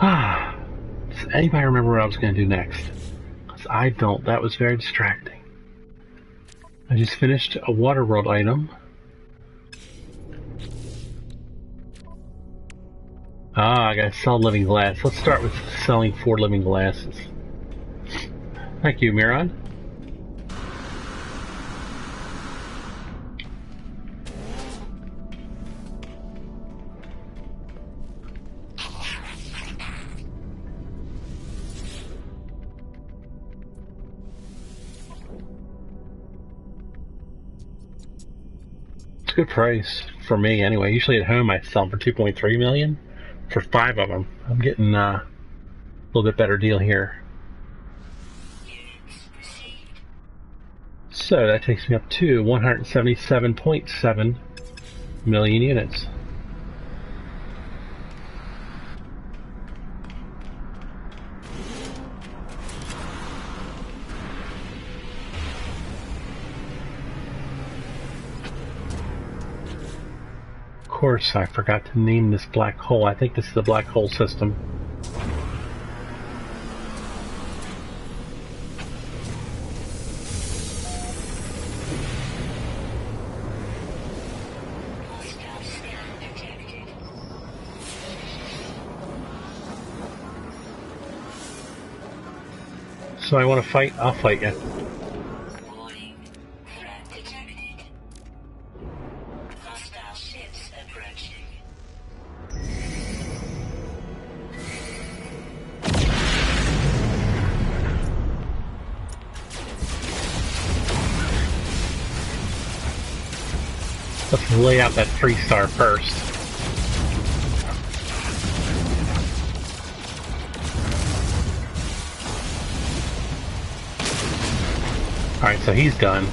S1: Does anybody remember what I was going to do next? Because I don't. That was very distracting. I just finished a water world item. I gotta sell living glass. Let's start with selling 4 living glasses. Thank you, Miron. It's a good price for me anyway. Usually at home I sell them for 2.3 million for 5 of them. I'm getting a little bit better deal here. So that takes me up to 177.7 million units. Of course, I forgot to name this black hole. I think this is the black hole system. So I want to fight, I'll fight you.
S2: Warning. Threat detected. Hostile ships approaching.
S1: Let's lay out that 3-star first. Alright, so he's done.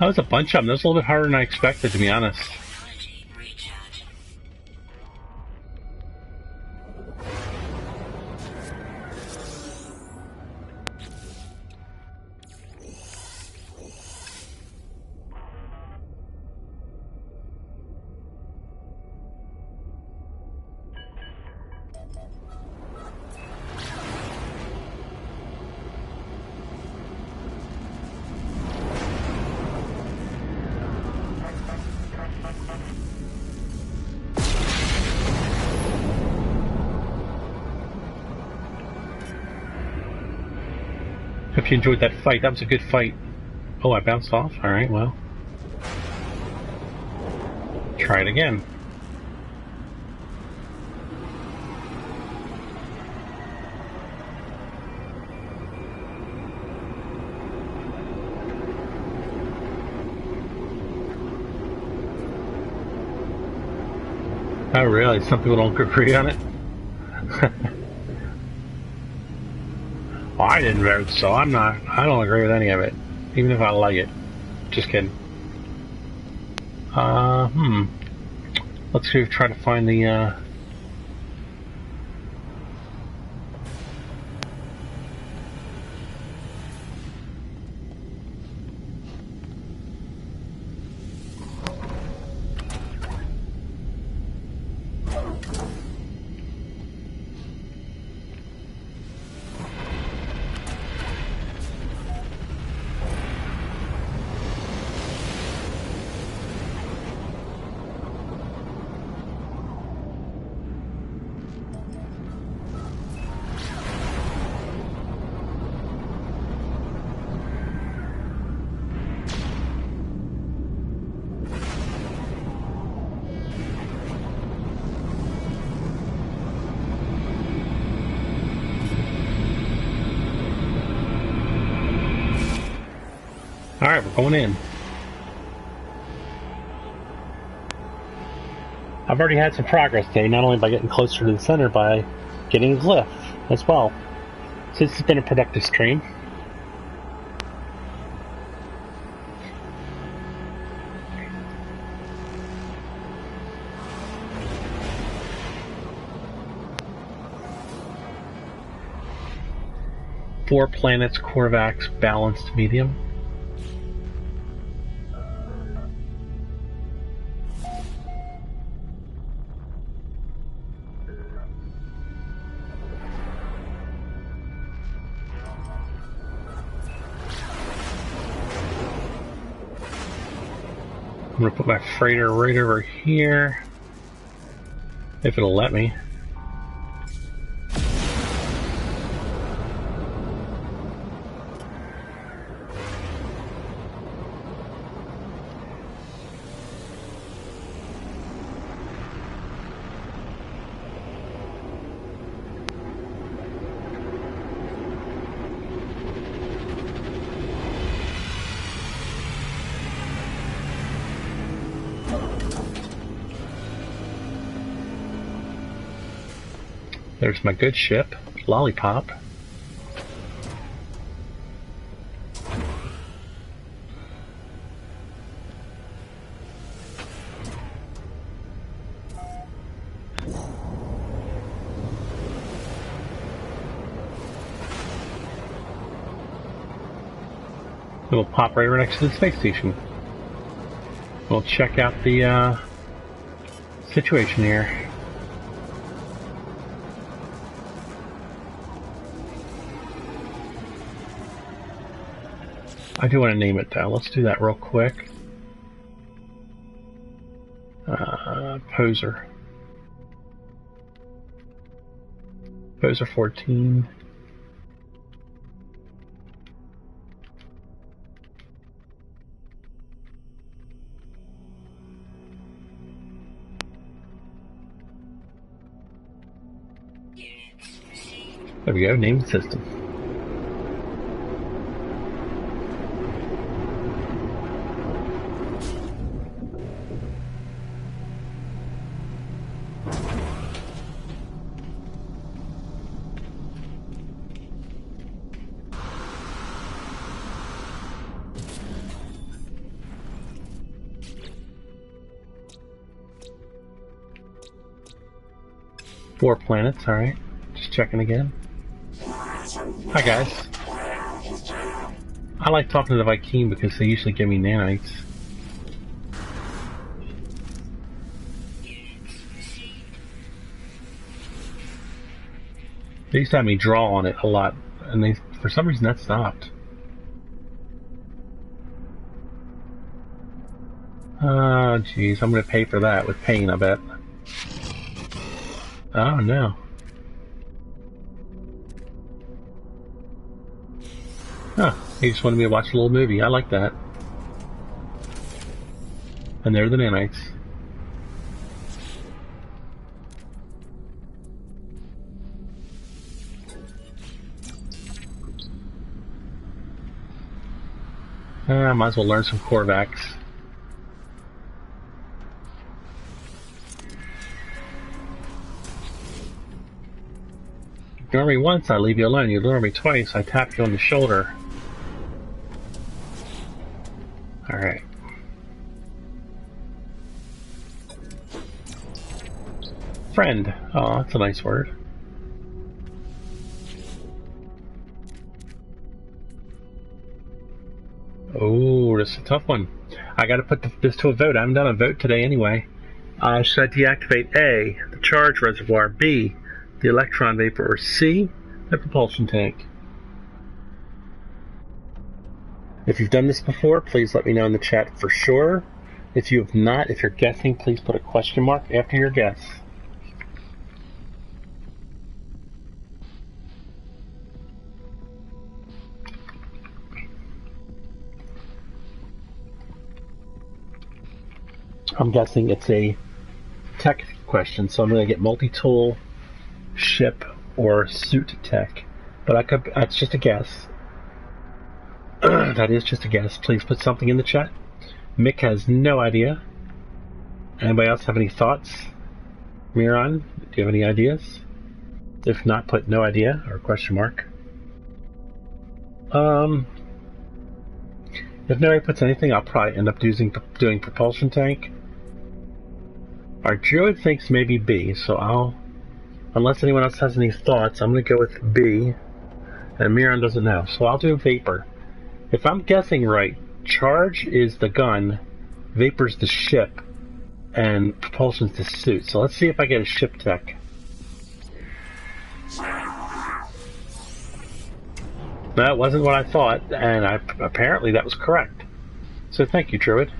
S1: That was a bunch of them. That was a little bit harder than I expected, to be honest.
S2: Technology recharge.
S1: Hope you enjoyed that fight. That was a good fight. Oh, I bounced off? Alright, well. Try it again. Oh, really? Some people don't agree on it? Well, I didn't vote, so I don't agree with any of it. Even if I like it. Just kidding. Let's see, try to find the, Alright, we're going in. I've already had some progress today, not only by getting closer to the center, by getting a glyph as well. So this has been a productive stream. Four planets, Corvax, balanced medium. I'm going to put my freighter right over here, if it'll let me. There's my good ship, Lollipop. We'll pop right over next to the space station. We'll check out the situation here. I do want to name it though. Let's do that real quick. Poser. Poser 14. There we go, name the system. Four planets, alright. Just checking again. Hi guys. I like talking to the Viking because they usually give me nanites. They used to have me draw on it a lot, and for some reason that stopped. Oh jeez, I'm gonna pay for that with pain, I bet. Oh no. Huh, he just wanted me to watch a little movie. I like that. And there are the nanites. Might as well learn some Corvax. Ignore me once, I leave you alone. You ignore me twice, I tap you on the shoulder. Alright. Friend. Oh, that's a nice word. Oh, this is a tough one. I gotta put this to a vote. I haven't done a vote today anyway. Should I deactivate A, the charge reservoir, B, the electron vapor, or C, the propulsion tank? If you've done this before, please let me know in the chat for sure. If you have not, if you're guessing, please put a question mark after your guess. I'm guessing it's a tech question, so I'm going to get multi-tool, ship, or suit tech. But that's just a guess. That is just a guess. Please put something in the chat. Mick has no idea. Anybody else have any thoughts? Miran, do you have any ideas? If not, put no idea or question mark. If nobody puts anything, I'll probably end up doing propulsion tank. Our druid thinks maybe B, so unless anyone else has any thoughts, I'm going to go with B. And Miran doesn't know, so I'll do vapor. If I'm guessing right, charge is the gun, vapor's the ship, and propulsion's the suit. So let's see if I get a ship tech. That wasn't what I thought, and apparently that was correct. So thank you, Druid.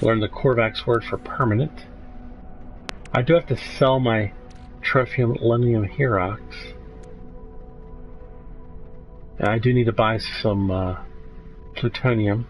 S1: Learn the Korvax word for permanent. I do have to sell my Trophium Lenium Herox. And I do need to buy some plutonium.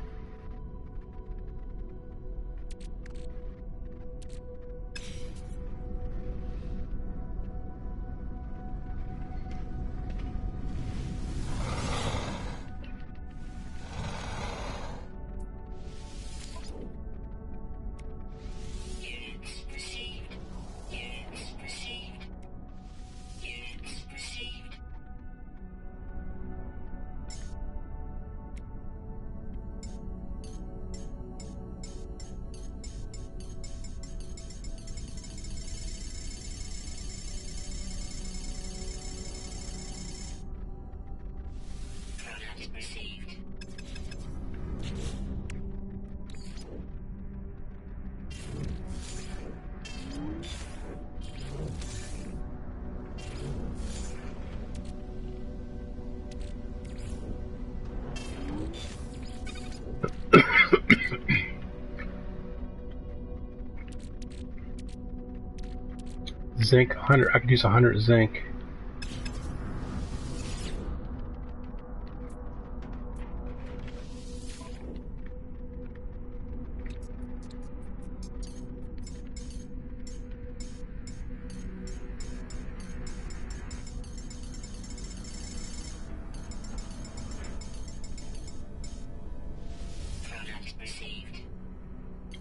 S1: Zinc, 100. I could use 100 zinc.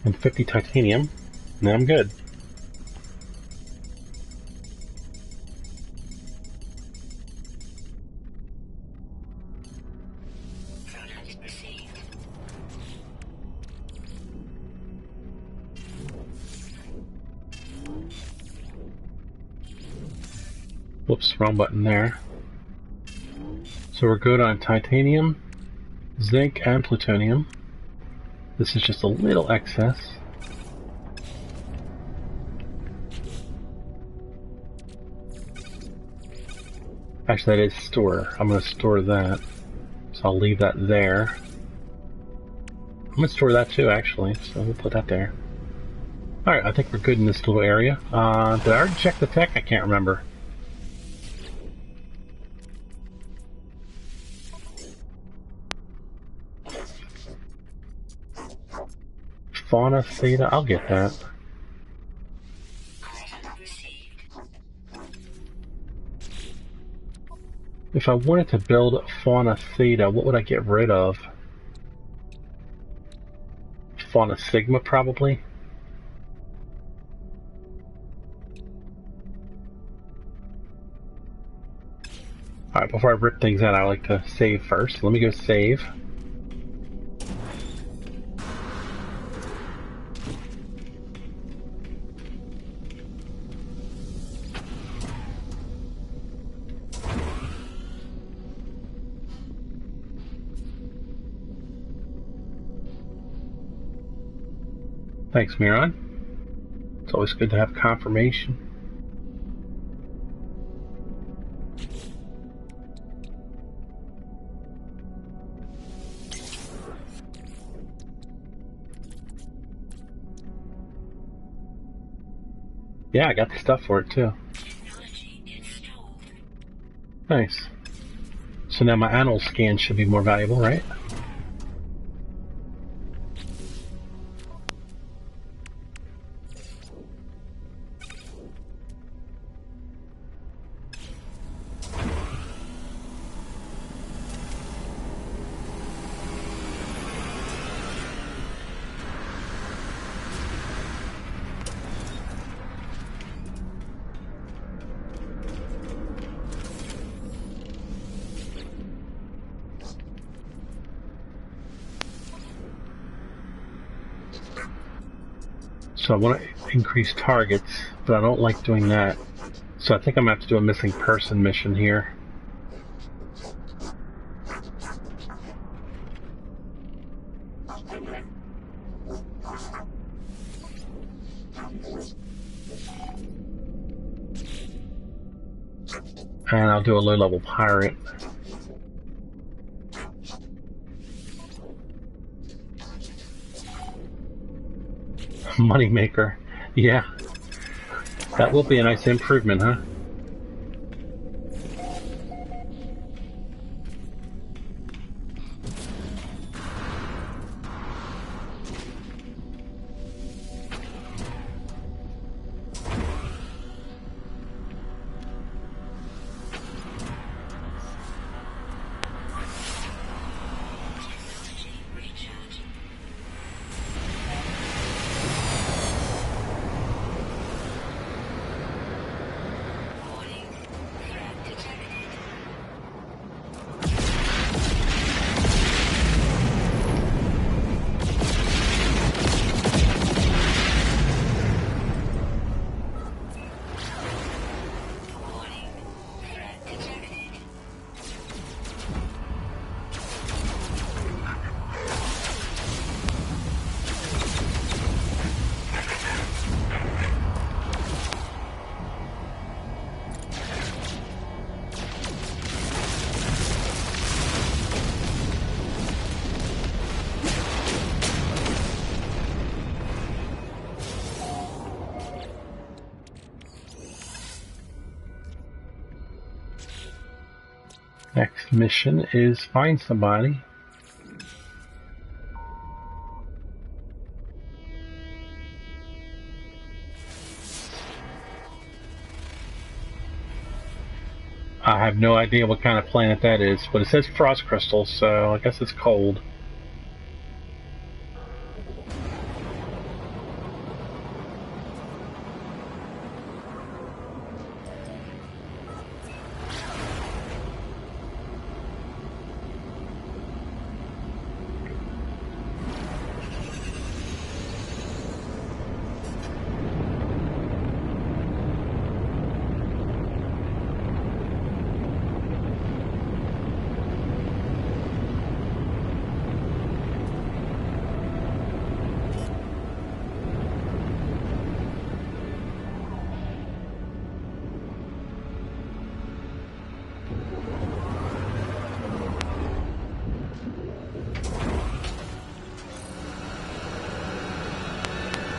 S1: And 50 titanium. Now I'm good. Whoops, wrong button there. So we're good on titanium, zinc, and plutonium. This is just a little excess. Actually, that is store. I'm going to store that. So I'll leave that there. I'm going to store that too, actually. So we'll put that there. Alright, I think we're good in this little area. Did I already check the tech? I can't remember. Fauna Theta, I'll get that. If I wanted to build Fauna Theta, what would I get rid of? Fauna Sigma, probably? Alright, before I rip things out, I like to save first. Let me go save. Thanks, Miran. It's always good to have confirmation. Yeah, I got the stuff for it too. Nice. So So now my animal scan should be more valuable, right? So I want to increase targets, but I don't like doing that. So I think I'm going to have to do a missing person mission here. And I'll do a low-level pirate. Moneymaker. Yeah. That will be a nice improvement, huh? Next mission is find somebody. I have no idea what kind of planet that is, but it says frost crystal, so I guess it's cold.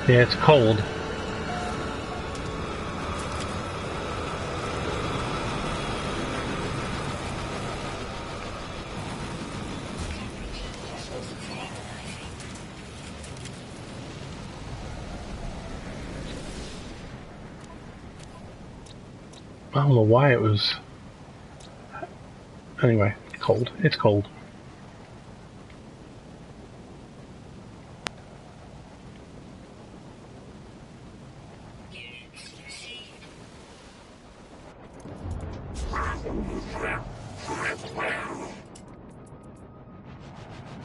S1: Yeah, it's cold. I don't know why it was... Anyway, cold. It's cold.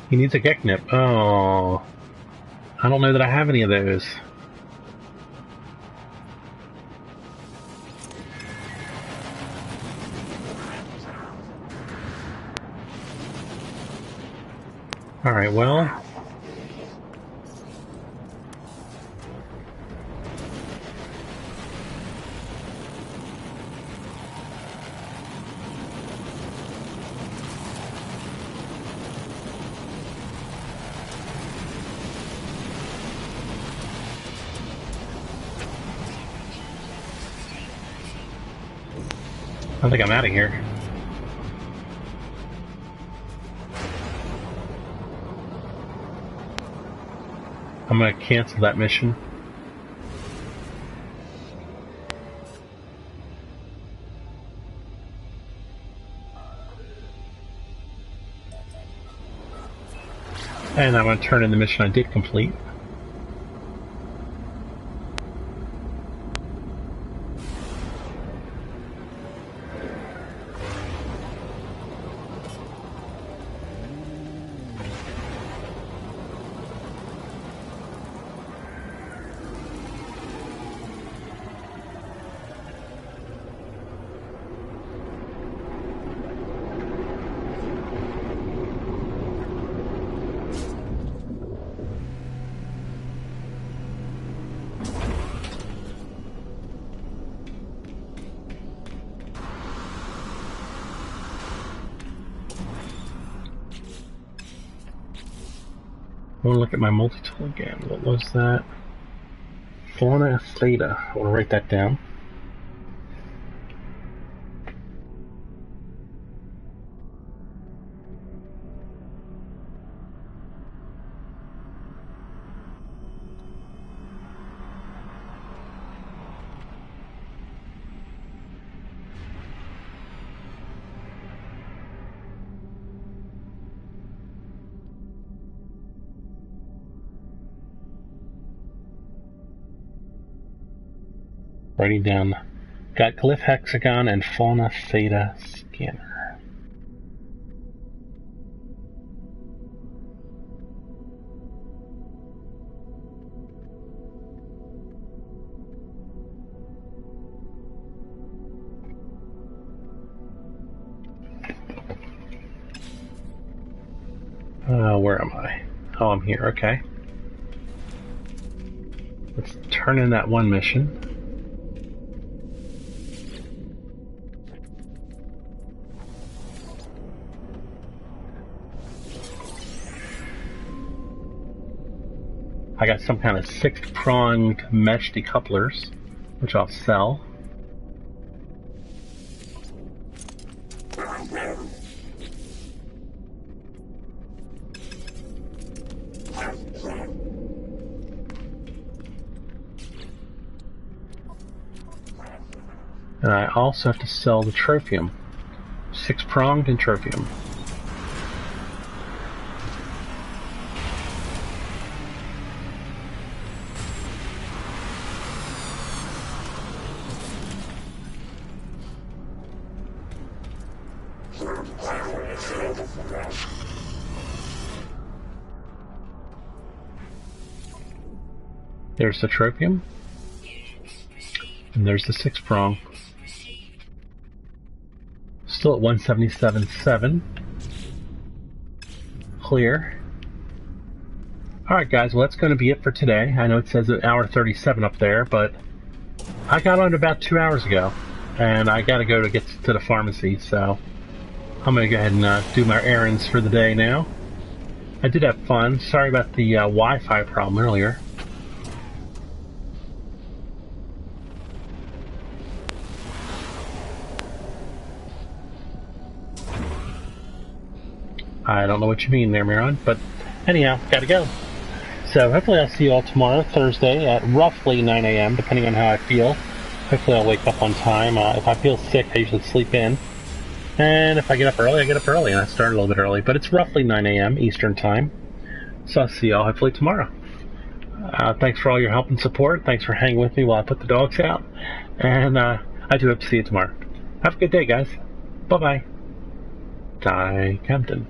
S1: He needs a Geknip. Oh, I don't know that I have any of those. Alright, well... I think I'm out of here. I'm going to cancel that mission. And I'm going to turn in the mission I did complete. I want to look at my multi-tool again. What was that? Fauna Theta. I want to write that down. Writing down, got glyph, hexagon, and fauna theta scanner. Where am I? Oh, I'm here, okay. Let's turn in that one mission. I got some kind of 6-pronged mesh decouplers, which I'll sell. And I also have to sell the trophium. 6-pronged and trophium. There's the tropium, and there's the 6-prong. Still at 177.7. Clear. Alright guys, well that's going to be it for today. I know it says an hour 37 up there, but I got on about 2 hours ago, and I got to go to get to the pharmacy, so I'm going to go ahead and do my errands for the day now. I did have fun. Sorry about the Wi-Fi problem earlier. I don't know what you mean there, Miron, but anyhow, gotta go. So hopefully I'll see you all tomorrow, Thursday, at roughly 9 a.m., depending on how I feel. Hopefully I'll wake up on time. If I feel sick, I usually sleep in. And if I get up early, I get up early, and I start a little bit early. But it's roughly 9 a.m. Eastern Time. So I'll see you all hopefully tomorrow. Thanks for all your help and support. Thanks for hanging with me while I put the dogs out. And I do hope to see you tomorrow. Have a good day, guys. Bye-bye. Die Captain.